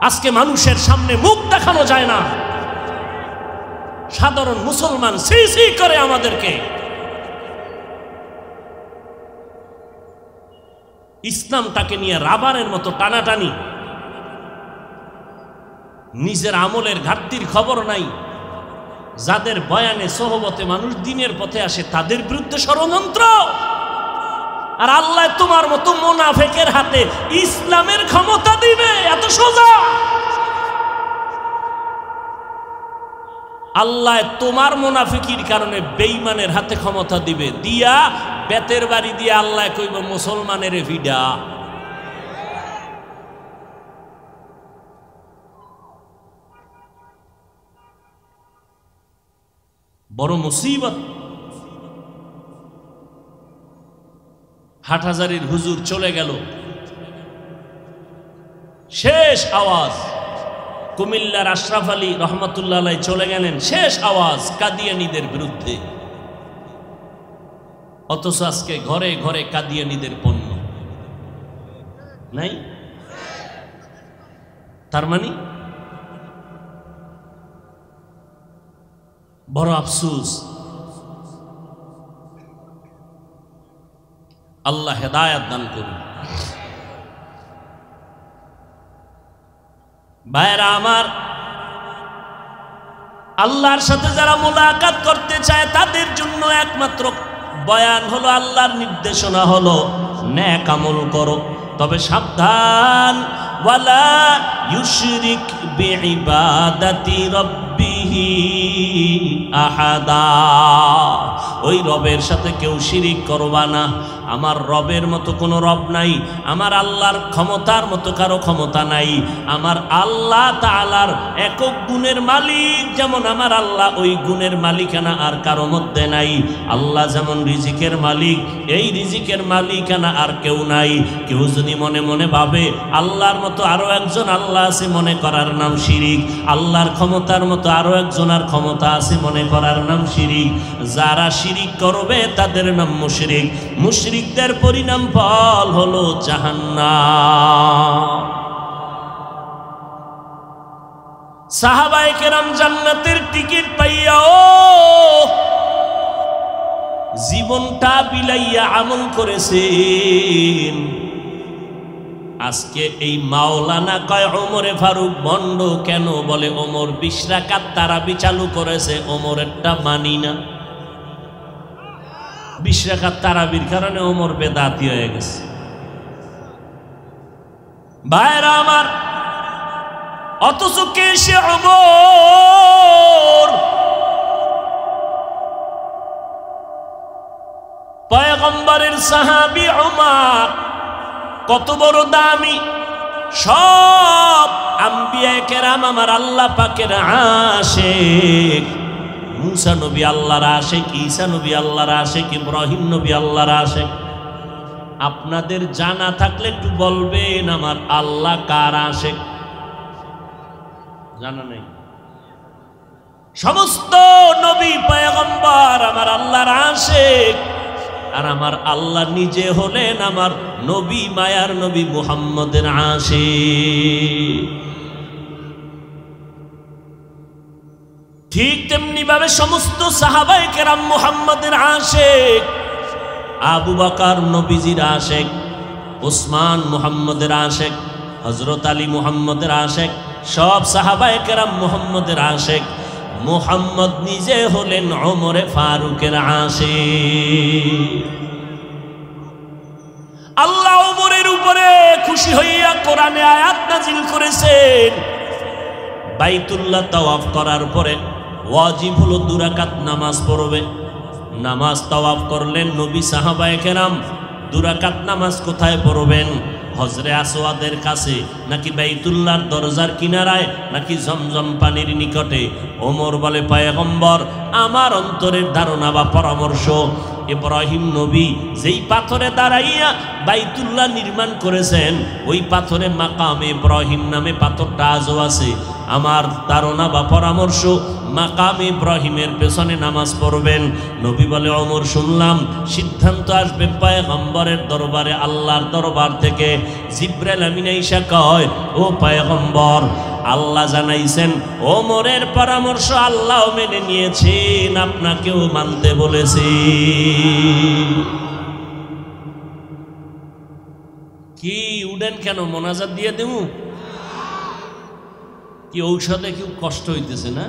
আজকে মানুষের সামনে মুখ দেখানো যায় না, সাধারণ মুসলমান সি সি করে আমাদেরকে। ইসলামটাকে নিয়ে রাবারের মতো টানাটানি, নিজের আমলের ঘাটতির খবর নাই। যাদের বয়ানে সোহবতে মানুষ দিনের পথে আসে তাদের বিরুদ্ধে ষড়যন্ত্র। আর আল্লাহ তোমার মতো মুনাফিকের হাতে ইসলামের ক্ষমতা দিবে, এত সোজা। আল্লাহ তোমার মুনাফিকির কারণে বেঈমানের হাতে ক্ষমতা দিবে, দিয়া বেতের বাড়ি দিয়ে আল্লাহ কইব মুসলমানের ভিডা। বড় মুসিবত। হাটহাজারীর হুজুর চলে গেল, শেষ আওয়াজ। কুমিল্লার আশরাফ আলী রহমতুল্লাহ আলাইহি চলে গেলেন, শেষ আওয়াজ কাদিয়ানীদের বিরুদ্ধে। অথচ আজকে ঘরে ঘরে কাদিয়ানীদের পণ্য নাই। তার মানে বড় আফসোস। আল্লাহ হেদায়েত দান করুন। ভাইরা আমার, আল্লাহর সাথে যারা মুলাকাত করতে চায় তাদের জন্য একমাত্র বয়ান হলো, আল্লাহর নির্দেশনা হলো নেক আমল করো, তবে সাবধান, ওয়ালা ইউশরিক বিইবাদাতি রাব্বিহি আহাদা। ওই রবের সাথে কেউ শিরিক করবা না। আমার রবের মতো কোনো রব নাই, আমার আল্লাহর ক্ষমতার মতো কারো ক্ষমতা নাই। আমার আল্লাহ তাআলার একক গুণের মালিক যেমন আমার আল্লাহ, ওই গুণের মালিকানা আর কারো মধ্যে নাই। আল্লাহ যেমন রিজিকের মালিক, এই রিজিকের মালিকানা আর কেউ নাই। কেউ যদি মনে মনে ভাবে আল্লাহর মতো আরো একজন আল্লাহ আছে, মনে করার নাম শিরিক। আল্লাহর ক্ষমতার মতো আরো একজনের ক্ষমতা আছে, মনে করার নাম শিরিক। যারা শিরিক করবে তাদের নাম মুশরিক। মুশরিকদের পরিণাম ফল হলো জাহান্নাম। সাহাবায়ে কেরাম জান্নাতের টিকিট পাইয়াও জীবনটা বিলাইয়া আমল করেছেন। আজকে এই মাওলানা কয় ওমরে ফারুক ভণ্ড কেন? বলে ওমর 20 রাকাত তারাবি চালু করেছে, ওমরেরটা মানি না। 20 রাকাত তারাবির কারণে ওমর বেদাতি হয়ে গেছে। ভাইরা আমার, অথচ কে সে ওমর? পয়গম্বরের সাহাবী ওমর কত বড় দামি। সব আম্বিয়া কেরাম আমার আল্লাহ পাকের আশিক, মুসা নবী আল্লাহর আশেক, ঈসা নবী আল্লাহর আশেক, ইব্রাহিম নবী আল্লাহর আশেক। আপনাদের জানা থাকলে একটু বলবেন আমার আল্লাহ কার আশেক? জানা নেই? সমস্ত নবী পয়গম্বর আমার আল্লাহর আশেক, আর আমার আল্লাহ নিজে হলেন আমার নবী, মায়ার নবী মুহাম্মদের আশেক। ঠিক তেমনি ভাবে সমস্ত সাহাবায়ে কেরাম মুহাম্মদের আশেক। আবু বকর নবীজির আশেক, উসমান মুহাম্মদের আশেক, হযরত আলী মুহাম্মদের আশেক, সব সাহাবায়ে কেরাম মুহাম্মদের আশেক। মুহাম্মদ নিজে হলেন ওমরে ফারুকের আশেক। আল্লাহ ওমরের উপরে খুশি হইয়া কোরআনে আয়াত নাজিল করেছেন, বাইতুল্লাহ তাওয়াফ করার পরে ওয়াজিব হলো 2 রাকাত নামাজ পড়বে। নামাজ তাওয়াফ করলেন নবী, সাহাবায়ে কেরাম 2 রাকাত নামাজ কোথায় পড়বেন? হজরে আসওয়াদের কাছে, নাকি বাইতুল্লাহর দরজার কিনারায়, নাকি জমজম পানির নিকটে? ওমর বলে, পয়গম্বর আমার অন্তরের ধারণা বা পরামর্শ, ইব্রাহিম নবী যেই পাথরে দাঁড়াইয়া বাইতুল্লাহ নির্মাণ করেছেন, ওই পাথরে মাকামে ইব্রাহিম নামে পাথরটা আজও আছে। আমার ধারণা বা পরামর্শ, মাকামে ইব্রাহিমের পেছনে নামাজ পড়বেন। নবী বলে, ওমর শুনলাম সিদ্ধান্ত আসবে পয়গম্বরের দরবারে, আল্লাহর দরবার থেকে। জিবরাইল আমিন আইসা কয়, ও পয়গম্বর, আল্লাহ জানাইছেন ওমরের পরামর্শ আল্লাহ মেনে নিয়েছেন, আপনাকেও মানতে বলেছে। কি উডেন কেন? মোনাজাত দিয়ে দেব কি? ঔষধে কি কষ্ট হইতেছে না?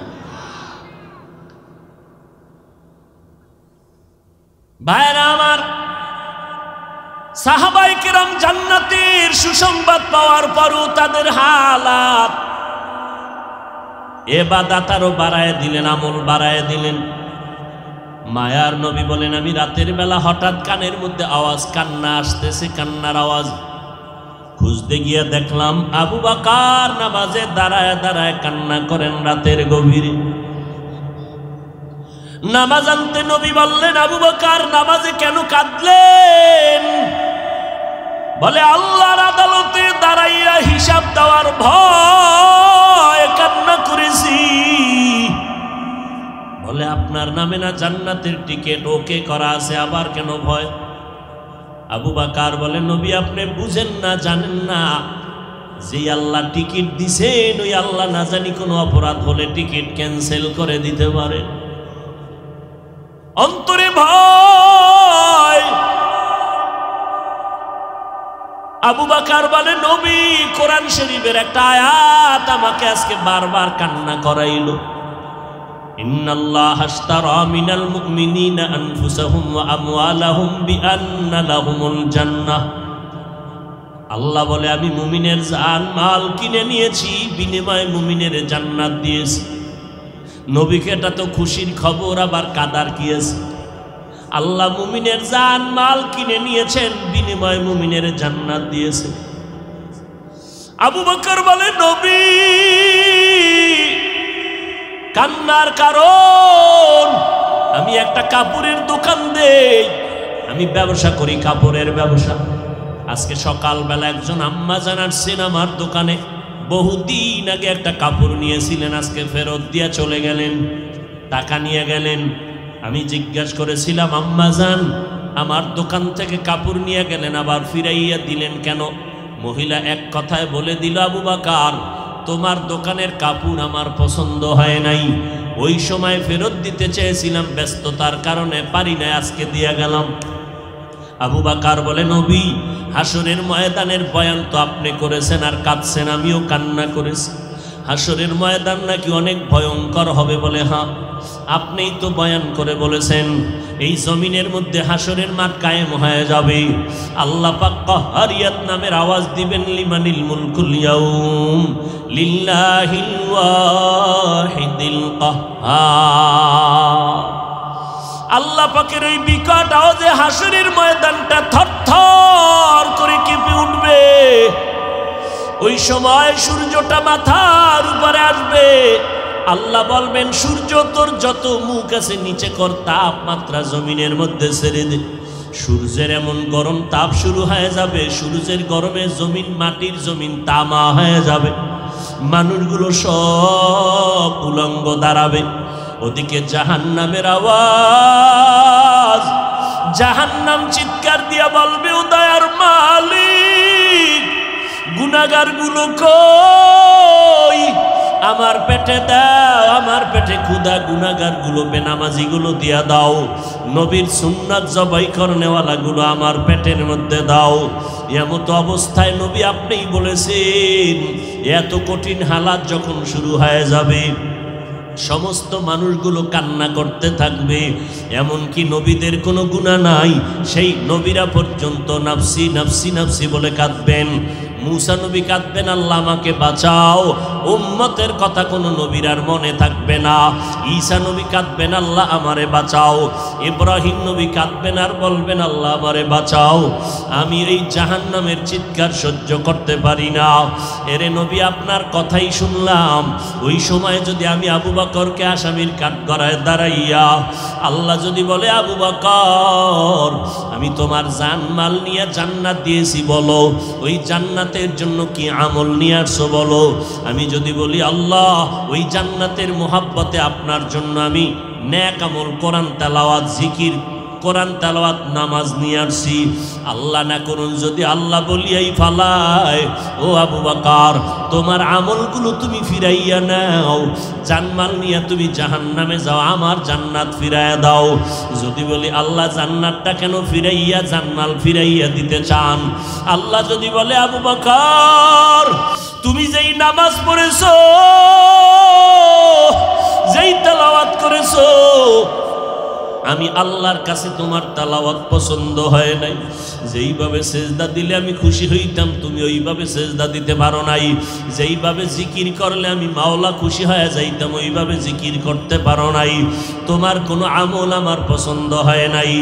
ভাইরা আমার, সাহাবায়ে কেরাম জান্নাতের সুসংবাদ পাওয়ার পরও তাদের হালাত, ইবাদত আরো বাড়ায় দিলেন, আমল বাড়ায় দিলেন। মায়ার নবী বলেন, আমি রাতের বেলা হঠাৎ কানের মধ্যে আওয়াজ, কান্না আসতেছে, কান্নার আওয়াজ। খুঁজতে গিয়ে দেখলাম আবু বকর নামাজে দাঁড়ায় দাঁড়ায় কান্না করেন রাতের গভীরে। নামাজ আনতে নবী বললেন, আবু বকর নামাজে কেন কাঁদলেন? বলে, আল্লাহর আদালতে দাঁড়াইয়া হিসাব দেওয়ার ভয় কান্না করেছি। বলে, আপনার নামে না জান্নাতের টিকিট ওকে করা আছে, আবার কেন ভয়? আবু বকর বলে, নবী আপনি বুঝেন না, জানেন না, যে আল্লাহ টিকিট দিছেন ওই আল্লাহ না জানি কোনো অপরাধ হলে টিকিট ক্যান্সেল করে দিতে পারে। অন্তরে ভয়। আবু বকর বলে, নবী কোরআন শরীফের একটা আয়াত আমাকে আজকে বারবার কান্না করাইল। ইন্নাল্লাহা আশতারা মিনাল মুমিনিনা আনফুসাহুম ওয়া আমওয়ালাহুম বিআন্না লাহুমুল জান্নাহ। আল্লাহ বলে, আমি মুমিনের জান মাল কিনে নিয়েছি, বিনিময়ে মুমিনের জান্নাত দিয়েছি। নবীকে এটা তো খুশির খবর, আবার কাদার কি আছে? আল্লাহ মুমিনের জান মাল কিনে নিয়েছেন, বিনিময়ে মুমিনের জান্নাত দিয়েছে। আবু বকর বলে, নবী কান্নার কারণ, আমি একটা কাপড়ের দোকান দেই, আমি ব্যবসা করি, কাপড়ের ব্যবসা। আজকে সকালবেলা একজন আম্মা জানাচ্ছেন আমার দোকানে, বহুদিন আগে একটা কাপড় নিয়েছিলেন, আজকে ফেরত দিয়ে চলে গেলেন, টাকা নিয়ে গেলেন। আমি জিজ্ঞাসা করেছিলাম, আম্মা জান আমার দোকান থেকে কাপড় নিয়ে গেলেন, আবার ফিরাইয়া দিলেন কেন? মহিলা এক কথায় বলে দিল, আবু বকর তোমার দোকানের কাপড় আমার পছন্দ হয় নাই, ওই সময় ফেরত দিতে চেয়েছিলাম, ব্যস্ততার কারণে পারি নাই, আজকে দিয়ে গেলাম। আবু বকর বলে, নবী হাসরের ময়দানের বয়ান তো আপনি করেছেন আর কাঁদছেন, আমিও কান্না করেছি। হাসরের ময়দান নাকি অনেক ভয়ঙ্কর হবে। বলে, হ্যাঁ আপনিই তো বয়ান করে বলেছেন, এই জমিনের মধ্যে হাসরের মাঠ কায়েম হয়ে যাবে। আল্লাহ পাক কাহ্হারিয়াত নামের আওয়াজ দিবেন, লিমানিল মুলকুল ইয়াউম লিল্লাহিল ওয়াহিদিল কাহ্হার। আল্লাহ পাকের ওই বিকট আওয়াজে হাসরের ময়দানটা থরথর করে কেঁপে উঠবে। ওই সময় সূর্যটা মাথার উপরে আসবে, আল্লাহ বলবেন সূর্য তোর যত মুখ আছে নিচে কর, তাপমাত্রা জমিনের মধ্যে ছেড়ে দে। সূর্যের এমন গরম তাপ শুরু হয়ে যাবে, সূর্যের গরমে জমিন, মাটির জমিন তামা হয়ে যাবে, মানুষগুলো সব উলঙ্গ দাঁড়াবে। ওদিকে জাহান্নামের আওয়াজ, জাহান্নাম চিৎকার দিয়া বলবে, ও দয়ার মালিক, গুনাহগার গুলো কই? আমার পেটে দাও, আমার পেটে ক্ষুধা, গুনাহগার গুলো, বেনামাজি গুলো দিয়া দাও, নবীর সুন্নাত জবাই করনেওয়ালা গুলো আমার পেটের মধ্যে দাও। এমতো অবস্থায় নবী আপনিই বলেছেন, এত কঠিন হালাত যখন শুরু হয়ে যাবে, সমস্ত মানুষগুলো কান্না করতে থাকবে, এমনকি নবীদের কোনো গুনাহ নাই, সেই নবীরা পর্যন্ত নাফসি নাফসি নাফসি বলে কাঁদবেন। মুসা নবী কাঁদবেন, আল্লাহ আমাকে বাঁচাও, উম্মতের কথা কোনো নবীর আর মনে থাকবে না। ঈসা নবী কাঁদবেন, আল্লাহ আমারে বাঁচাও। ইব্রাহিম নবী কাঁদবেন আর বলবেন, আল্লাহ আমারে বাঁচাও, আমি এই জাহান্নামের চিৎকার সহ্য করতে পারি না। এরে নবী, আপনার কথাই শুনলাম, ওই সময় যদি আমি আবু বকরকে আসামির কাঠগড়ায় দাঁড়াইয়া আল্লাহ যদি বলে, আবু বকর আমি তোমার জানমাল নিয়ে জান্নাত দিয়েছি, বলো ওই জান্নাতের জন্য কি আমল নিয়ে আসছো বলো। আমি যদি বলি, আল্লাহ ওই জান্নাতের মোহাব্বতে আপনার জন্য আমি নেক আমল, কোরআন তেলাওয়াত, জিকির, কোরআন তেলাওয়াত, নামাজ নিয়ে আসছি, আল্লাহ না করুন যদি আল্লাহ বলিয়াই ফালায়, ও আবু বকর তোমার আমলগুলো তুমি ফিরাইয়া নাও, জানমাল নিয়ে তুমি জাহান্নামে যাও, আমার জান্নাত ফিরাইয়া দাও। যদি বলি, আল্লাহ জান্নাতটা কেন ফিরাইয়া, জানমাল ফিরাইয়া দিতে চান, আল্লাহ যদি বলে, আবু বকর তুমি যেই নামাজ পড়েছো, যেই তেলাওয়াত করেছো, আমি আল্লাহর কাছে তোমার তেলাওয়াত পছন্দ হয় নাই, যেইভাবে সেজদা দিলে আমি খুশি হইতাম তুমি ওইভাবে সেজদা দিতে পারো নাই, যেইভাবে জিকির করলে আমি মাওলা খুশি হয়ে যাইতাম ওইভাবে জিকির করতে পারো নাই, তোমার কোনো আমল আমার পছন্দ হয় নাই,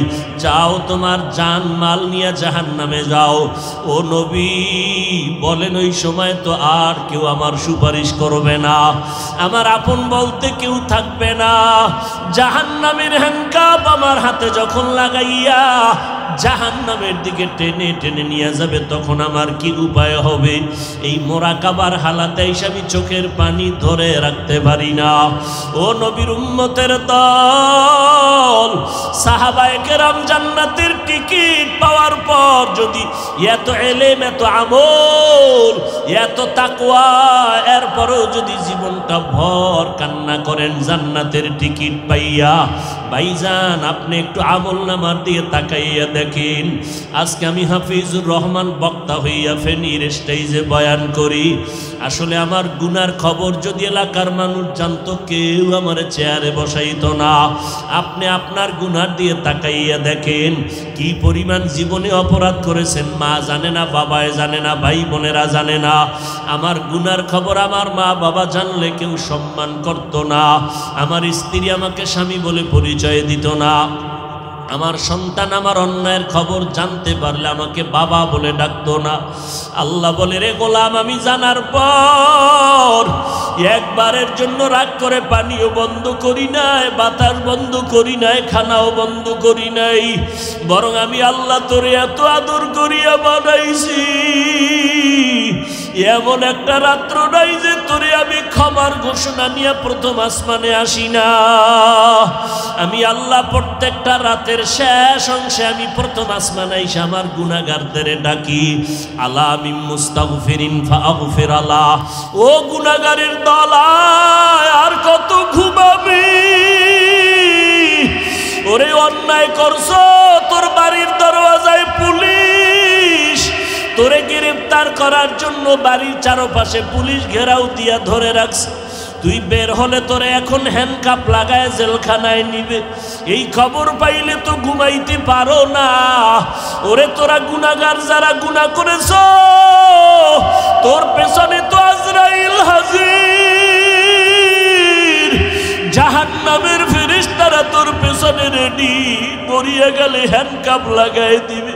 যাও তোমার জান মাল নিয়ে জাহান্নামে যাও। ও নবী বলেন, ওই সময় তো আর কেউ আমার সুপারিশ করবে না, আমার আপন বলতে কেউ থাকবে না। জাহান্নামের হ্যান্ডকাপ আমার হাতে যখন লাগাইয়া জাহান্নামের দিকে টেনে টেনে নিয়ে যাবে, তখন আমার কি উপায় হবে? এই মোরাকাবার হালাতে এসে আমি চোখের পানি ধরে রাখতে পারি না। ও নবীর উম্মতের দল, সাহাবায়ে কেরাম জান্নাতের টিকিট পাওয়ার পর যদি এত এলেম, এত আমল, এত তাকওয়া, এরপরও যদি জীবনটা ভর কান্না করেন জান্নাতের টিকিট পাইয়া, ভাইজান আপনি একটু আমল নামার দিয়ে তাকাইয়া দেখেন। আজকে আমি হাফিজুর রহমান বক্তা হইয়া ফেনীর স্টেজে বয়ান করি, আসলে আমার গুনার খবর যদি এলাকার মানুষ জানতো, কেউ আমার চেয়ারে বসাইতো না। আপনি আপনার গুনার দিয়ে তাকাইয়া দেখেন, কি পরিমাণ জীবনে অপরাধ করেছেন, মা জানে না, বাবায় জানে না, ভাই বোনেরা জানে না। আমার গুনার খবর আমার মা বাবা জানলে কেউ সম্মান করত না, আমার স্ত্রী আমাকে স্বামী বলে পরিচয় দিত না, আমার সন্তান আমার অন্যায়ের খবর জানতে পারলে আমাকে বাবা বলে ডাকতো না। আল্লাহ বলে, রে গোলাম, আমি জানার পর একবারের জন্য রাগ করে পানিও বন্ধ করি নাই, বাতাস বন্ধ করি নাই, খানাও বন্ধ করি নাই, বরং আমি আল্লাহ তোরে এত আদর করিয়া বানাইছি, এমন একটা রাত্র নাই যে তোরে আমি ক্ষমার ঘোষণা নিয়ে প্রথম আসমানে আসি না। আমি আল্লাহ প্রত্যেকটা রাতের শেষ অংশে আমি প্রথম আসমানে এসে আমার গুনাহগারদের ডাকি, আলা মিন মুস্তাগফিরিন ফাগফির আলা। ও গুনাহগারের দল, আর কত ঘুমাবি? ওরে অন্যায় করছো, তোর বাড়ির দরওয়াজায় পুলিশ, তোরে গ্রেফতার করার জন্য বাড়ির চারপাশে পুলিশ ঘেরাও দিয়া ধরে রাখছে, তুই বের হলে তোরে এখন হ্যান্ডকাপ লাগায় জেলখানায় নিবে। এই খবর পাইলে তো ঘুমাইতে পারো না। ওরে তোরা গুনাহগার যারা গুনাহ করেছ, তোর পেছনে তো আজরাইল হাজির, জাহান্নামের ফেরেশতারা তোর পেছনে রেডি, পড়িয়ে গেলে হ্যান্ডকাপ লাগায় দিবে।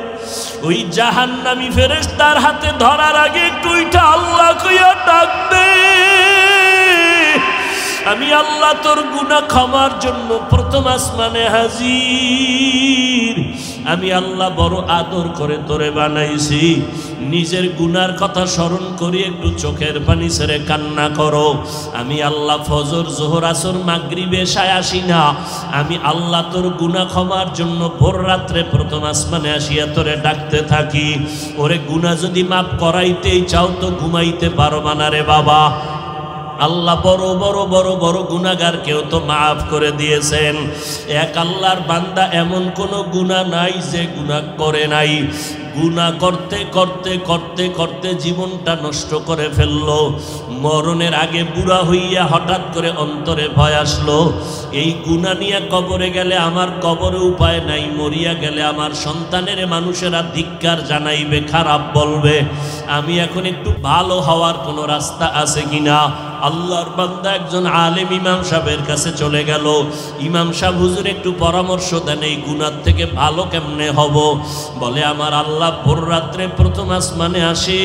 ওই জাহান্নামী ফেরেশতার হাতে ধরার আগে একটু আল্লাহ কইয়া ডাকবে, আমি আল্লাহ তোর গুনাহ ক্ষমার জন্য প্রথম আসমানে হাজির। আমি আল্লাহ বড় আদর করে তোরে বানাইছি, নিজের গুনার কথা স্মরণ করি একটু চোখের পানি ছেড়ে কান্না করো। আমি আল্লাহ ফজর জোহর আসর মাগরিব এশায় আসি না, আমি আল্লাহ তোর গুনাহ ক্ষমার জন্য ভোর রাত্রে প্রথম আসমানে আসিয়া তোরে ডাকতে থাকি। ওরে গুনাহ যদি মাফ করাইতেই চাও তো ঘুমাইতে পারবা না রে বাবা। আল্লাহ বড় বড় বড় বড় গুনাহগার কেউ তো মাফ করে দিয়েছেন। এক আল্লাহর বান্দা এমন কোনো গুনাহ নাই যে গুনাহ করে নাই। গুনাহ করতে করতে করতে করতে জীবনটা নষ্ট করে ফেললো। মরণের আগে বুড়া হইয়া হঠাৎ করে অন্তরে ভয় আসলো, এই গুনাহ নিয়ে কবরে গেলে আমার কবরে উপায় নাই, মরিয়া গেলে আমার সন্তানের মানুষেরা ধিক্কার জানাইবে, খারাপ বলবে। আমি এখন একটু ভালো হওয়ার কোনো রাস্তা আছে কিনা? আল্লাহর বান্দা একজন আলেম ইমাম সাহেবের কাছে চলে গেল। ইমাম সাহেব হুজুর একটু পরামর্শ দেন, এই গুনাহ থেকে ভালো কেমনে হব? বলে আমার আল্লাহ ভোর রাত্রে প্রথম আসমানে আসেন,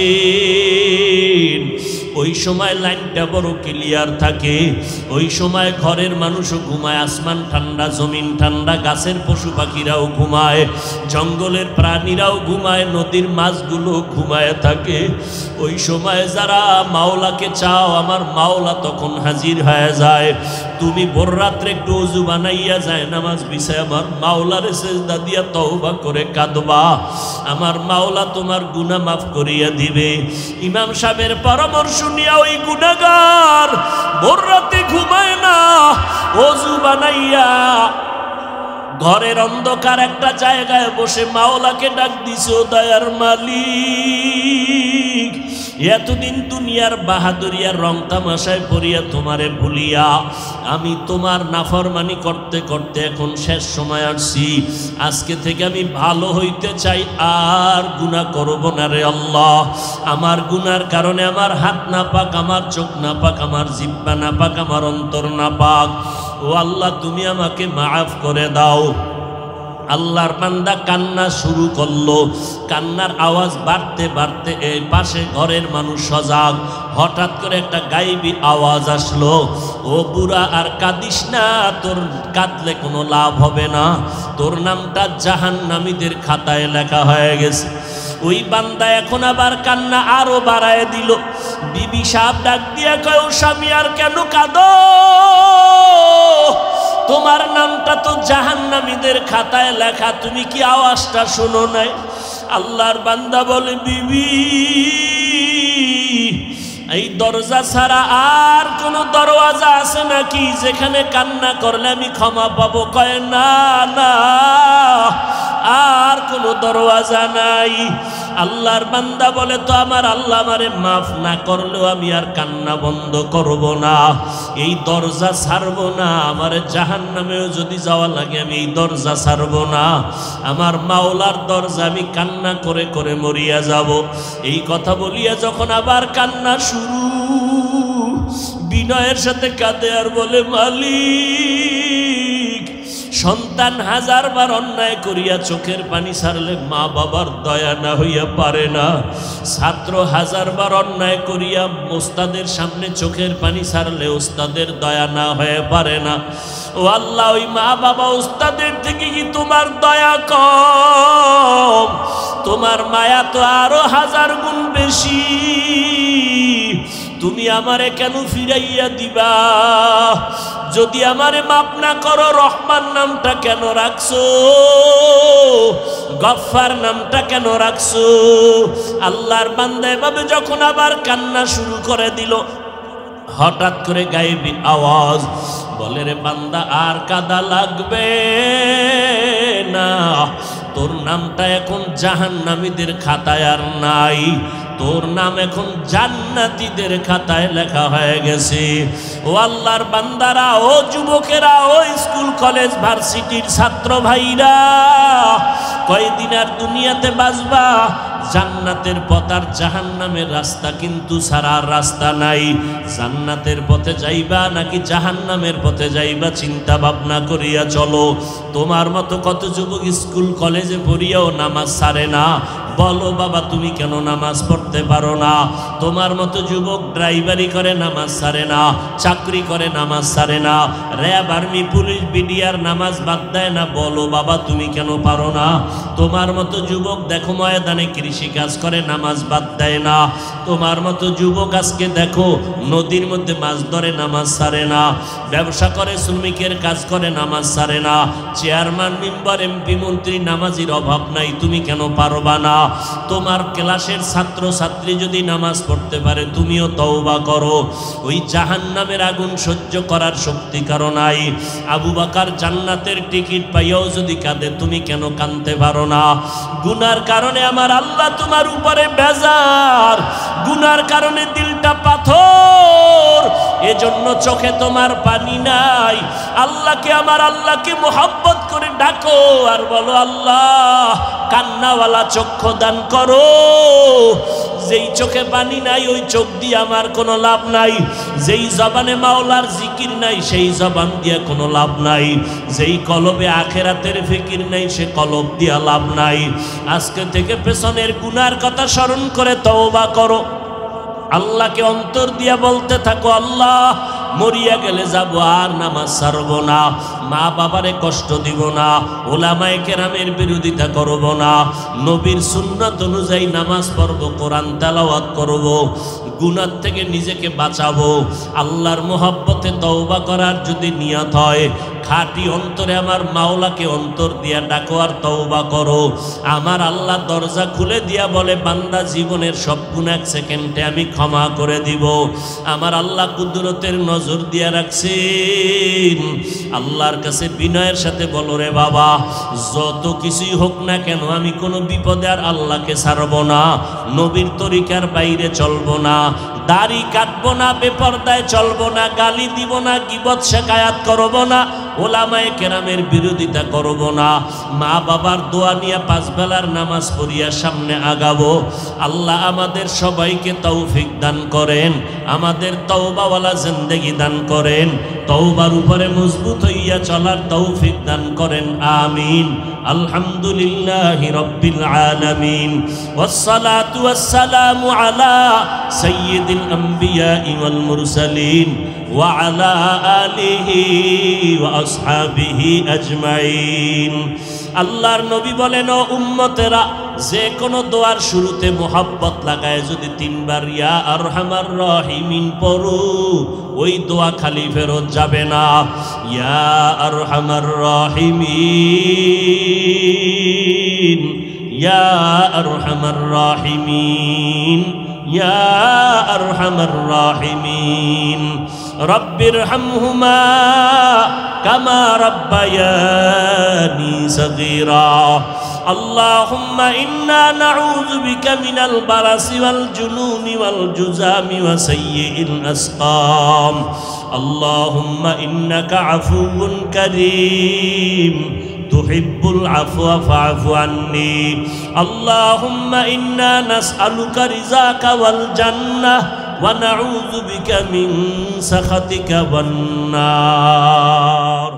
ওই সময় লাইনটা বড় ক্লিয়ার থাকে, ওই সময় ঘরের মানুষও ঘুমায়, আসমান ঠান্ডা জমিন ঠান্ডা, গাছের পশু পাখিরাও ঘুমায়, জঙ্গলের প্রাণীরাও ঘুমায়, নদীর মাছগুলো ঘুমায় থাকে। ওই সময় যারা মাওলাকে চাও আমার মাওলা তখন হাজির হয়ে যায়। তুমি ভোর রাত্রে একটু ওযু বানাইয়া যায় নামাজ বিছায় আমার মাওলারে সেজদা দিয়া তওবা করে কাঁদবা, আমার মাওলা তোমার গুনাহ মাফ করিয়া দিবে। ইমাম সাহেবের পরামর্শ নিয়া ওই গুনাহগার ভোর রাতে ঘুমায় না, ওযু বানাইয়া ঘরের অন্ধকার একটা জায়গায় বসে মাওলাকে ডাক দিছে, ও দয়ার মালিক, এতদিন দুনিয়ার বাহাদুরিয়ার রং তামাশায় পড়িয়া তোমারে ভুলিয়া আমি তোমার নাফরমানি করতে করতে এখন শেষ সময় আসছি। আজকে থেকে আমি ভালো হইতে চাই, আর গুনাহ করব না রে আল্লাহ। আমার গুনার কারণে আমার হাত না পাক, আমার চোখ না পাক, আমার জিহ্বা না পাক, আমার অন্তর না পাক। ও আল্লাহ তুমি আমাকে মাফ করে দাও। আল্লাহর বান্দা কান্না শুরু করলো, কান্নার আওয়াজ বাড়তে বাড়তে এই পাশে ঘরের মানুষ সজাগ। হঠাৎ করে একটা গায়েবী আওয়াজ আসলো, ও বুড়া আর কাঁদিস না, তোর কাঁদলে কোনো লাভ হবে না, তোর নামটা জাহান্নামীদের খাতায় লেখা হয়ে গেছে। ওই বান্দা এখন আবার কান্না আরো বাড়ায় দিল। বিবি সাহেব ডাক দিয়া কয়, ও স্বামী আর কেন কাঁদো? তোমার নামটা তো জাহান্নামীদের খাতায় লেখা, তুমি কি আওয়াজটা শোনো নাই? আল্লাহর বান্দা বলে, বিবি এই দরজা ছাড়া আর কোন দরওয়াজা আছে নাকি যেখানে কান্না করলে আমি ক্ষমা পাবো? কয় না না, আর কোনো দরওয়াজা নাই। আল্লাহর বান্দা বলে, তো আমার আল্লাহ আমারে মাফ না করলেও আমি আর কান্না বন্ধ করব না, এই দরজা ছাড়ব না, আমারে জাহান্নামেও যদি যাওয়া লাগে আমি এই দরজা ছাড়ব না, আমার মাওলার দরজা আমি কান্না করে করে মরিয়া যাব। এই কথা বলিয়া যখন আবার কান্না শুরু, বিনয়ের সাথে কাঁদে আর বলে, মালিক, সন্তান হাজারবার অন্যায় করিয়া চোখের পানি ছাড়লে মা বাবার দয়া না হইয়া পারে না, ছাত্র হাজারবার অন্যায় করিয়া ওস্তাদের সামনে চোখের পানি ছাড়লে ওস্তাদের দয়া না হয়ে পারে না। ও আল্লাহ, ওই মা বাবা ওস্তাদের থেকে কি তোমার দয়া কম? তোমার মায়া তো আরো 1000 গুণ বেশি। তুমি আমারে কেন ফিরাইয়া দিবা? যদি আমারে মাপ না করো, রহমান নামটা কেন রাখছো? গফফার নামটা কেন রাখছো? আল্লাহর বান্দা এভাবে যখন আবার কান্না শুরু করে দিল, হঠাৎ করে গায়েবী আওয়াজ বলে, রে বান্দা আর কাদা লাগবে না, তোর নামটা এখন জাহান্নামীদের খাতায় আর নাই, তোর নাম এখন জান্নাতীদের খাতায় লেখা হয়ে গেছে। ও আল্লাহর বান্দারা, ও যুবকেরা, ও স্কুল কলেজ ভার্সিটির ছাত্র ভাইরা, কয়দিন আর দুনিয়াতে বাঁচবা? জান্নাতের পথ আর জাহান্নামের রাস্তা কিন্তু ছাড়ার রাস্তা নাই। জান্নাতের পথে যাইবা নাকি জাহান্নামের পথে যাইবা চিন্তা ভাবনা করিয়া চলো। তোমার মতো কত যুবক স্কুল কলেজে পড়িয়াও নামাজ ছাড়ে না, বলো বাবা তুমি কেন নামাজ পড়তে পারো না? তোমার মতো যুবক ড্রাইভারি করে নামাজ ছাড়ে না, চাকরি করে নামাজ ছাড়ে না, র্যাব আর্মি পুলিশ বিডিআর নামাজ বাদ দেয় না, বলো বাবা তুমি কেন পারো না? তোমার মতো যুবক দেখো ময়দানে কৃষি কাজ করে নামাজ বাদ দেয় না, তোমার মতো যুবক আজকে দেখো নদীর মধ্যে মাছ ধরে নামাজ ছাড়ে না, ব্যবসা করে শ্রমিকের কাজ করে নামাজ ছাড়ে না, চেয়ারম্যান মেম্বার এমপি মন্ত্রী নামাজির অভাব নাই, তুমি কেন পারবা না? তোমার ক্লাসের ছাত্র ছাত্রী যদি নামাজ পড়তে পারে তুমিও তওবা করো। ওই জাহান্নামের আগুন সহ্য করার শক্তি কারো নাই। আবু বকর জান্নাতের টিকিট পাইয়াও যদি কাঁদে তুমি কেন কাঁদতে পারো না? গুনার কারণে আমার আল্লাহ তোমার উপরে বেজার, গুনার কারণে দিলটা পাথর, এজন্য চোখে তোমার পানি নাই। আল্লাহকে আমার আল্লাহকে মোহাব্বত করে ডাকো আর বলো আল্লাহ কান্নাওয়ালা চক্ষু দান করো। যেই চোখে পানি নাই ওই চোখ দিয়ে আমার কোনো লাভ নাই, যেই জবানে মাওলার জিকির নাই সেই জবান দিয়ে কোনো লাভ নাই, যেই কলবে আখেরাতের ফিকির নাই সে কলব দিয়া লাভ নাই। আজকে থেকে পেছনের গুনার কথা স্মরণ করে তওবা করো, আল্লাহকে অন্তর দিয়া বলতে থাকো আল্লাহ মরিয়া গেলে যাব আর নামাজ ছাড়ব না, মা বাবারে কষ্ট দিব না, ওলামায়ে কেরামের বিরোধিতা করব না, নবীর সুন্নাত অনুযায়ী নামাজ পড়ব, কোরআন তেলাওয়াত করব, গুনাহ থেকে নিজেকে বাঁচাবো। আল্লাহর মোহাব্বতে তওবা করার যদি নিয়ত হয় খাঁটি অন্তরে আমার মাওলাকে অন্তর দিয়া ডাকো আর তওবা করো। আমার আল্লাহ দরজা খুলে দিয়া বলে বান্দা জীবনের সব গুনাহ এক সেকেন্ডে আমি ক্ষমা করে দিব। আমার আল্লাহ কুদরতের নজর দিয়া রাখছেন। আল্লাহর কাছে বিনয়ের সাথে বলো রে বাবা যত কিছুই হোক না কেন আমি কোনো বিপদে আর আল্লাহকে ছাড়বো না, নবীর তরিকার বাইরে চলবো না, দাড়ি কাটবো না, বেপরদায় চলবো না, গালি দিব না, গীবত শিকায়াত করবো না, ওলামায়ে কেরামের বিরোধিতা করব না, মা বাবার দোয়া নিয়ে পাঁচ বেলার নামাজ পড়িয়া সামনে আগাবো। আল্লাহ আমাদের সবাইকে তৌফিক দান করেন, আমাদের তওবাওয়ালা জিন্দেগি দান করেন, তওবার উপরে মজবুত হইয়া চলার তৌফিক দান করেন, আমিন। আলহামদুলিল্লাহি রাব্বিল আলামিন ওয়াসসালাতু ওয়াসসালামু আলা সাইয়্যিদিল আম্বিয়া ওয়াল মুরসালিন ওয়া আলা আলিহি ওয়া আসহাবিহি আজমাইন। আল্লাহর নবী বলেন ও উম্মতেরা যে কোনো দোয়ার শুরুতে মোহাব্বত লাগায় যদি তিনবার ইয়া আরহামার রাহিমিন পড়ো ওই দোয়া খালি ফেরত যাবে না। ইয়া আরহামার রাহিমিন, ইয়া আরহামার রাহিমিন, ইয়া আরহামার রাহিমিন, রব্বির হামহুমা কামা রাব্বায়ানি সগীরা। আল্লাহুম্মা ইন্না নাউযু বিকা মিনাল বারাসি ওয়াল জুনুনি ওয়াল জুযামি ওয়া সাইয়্যিল আসকাম। আল্লাহুম্মা ইন্নাকা আফুউন কারীম তুহিব্বুল আফওয়া ফা'ফু আন্নি। আল্লাহুম্মা ইন্না নাসআলুকা রিযাকা ওয়াল জান্নাহ ওয়া নাউযু বিকা মিন সাখাতিকা ওয়ান নার।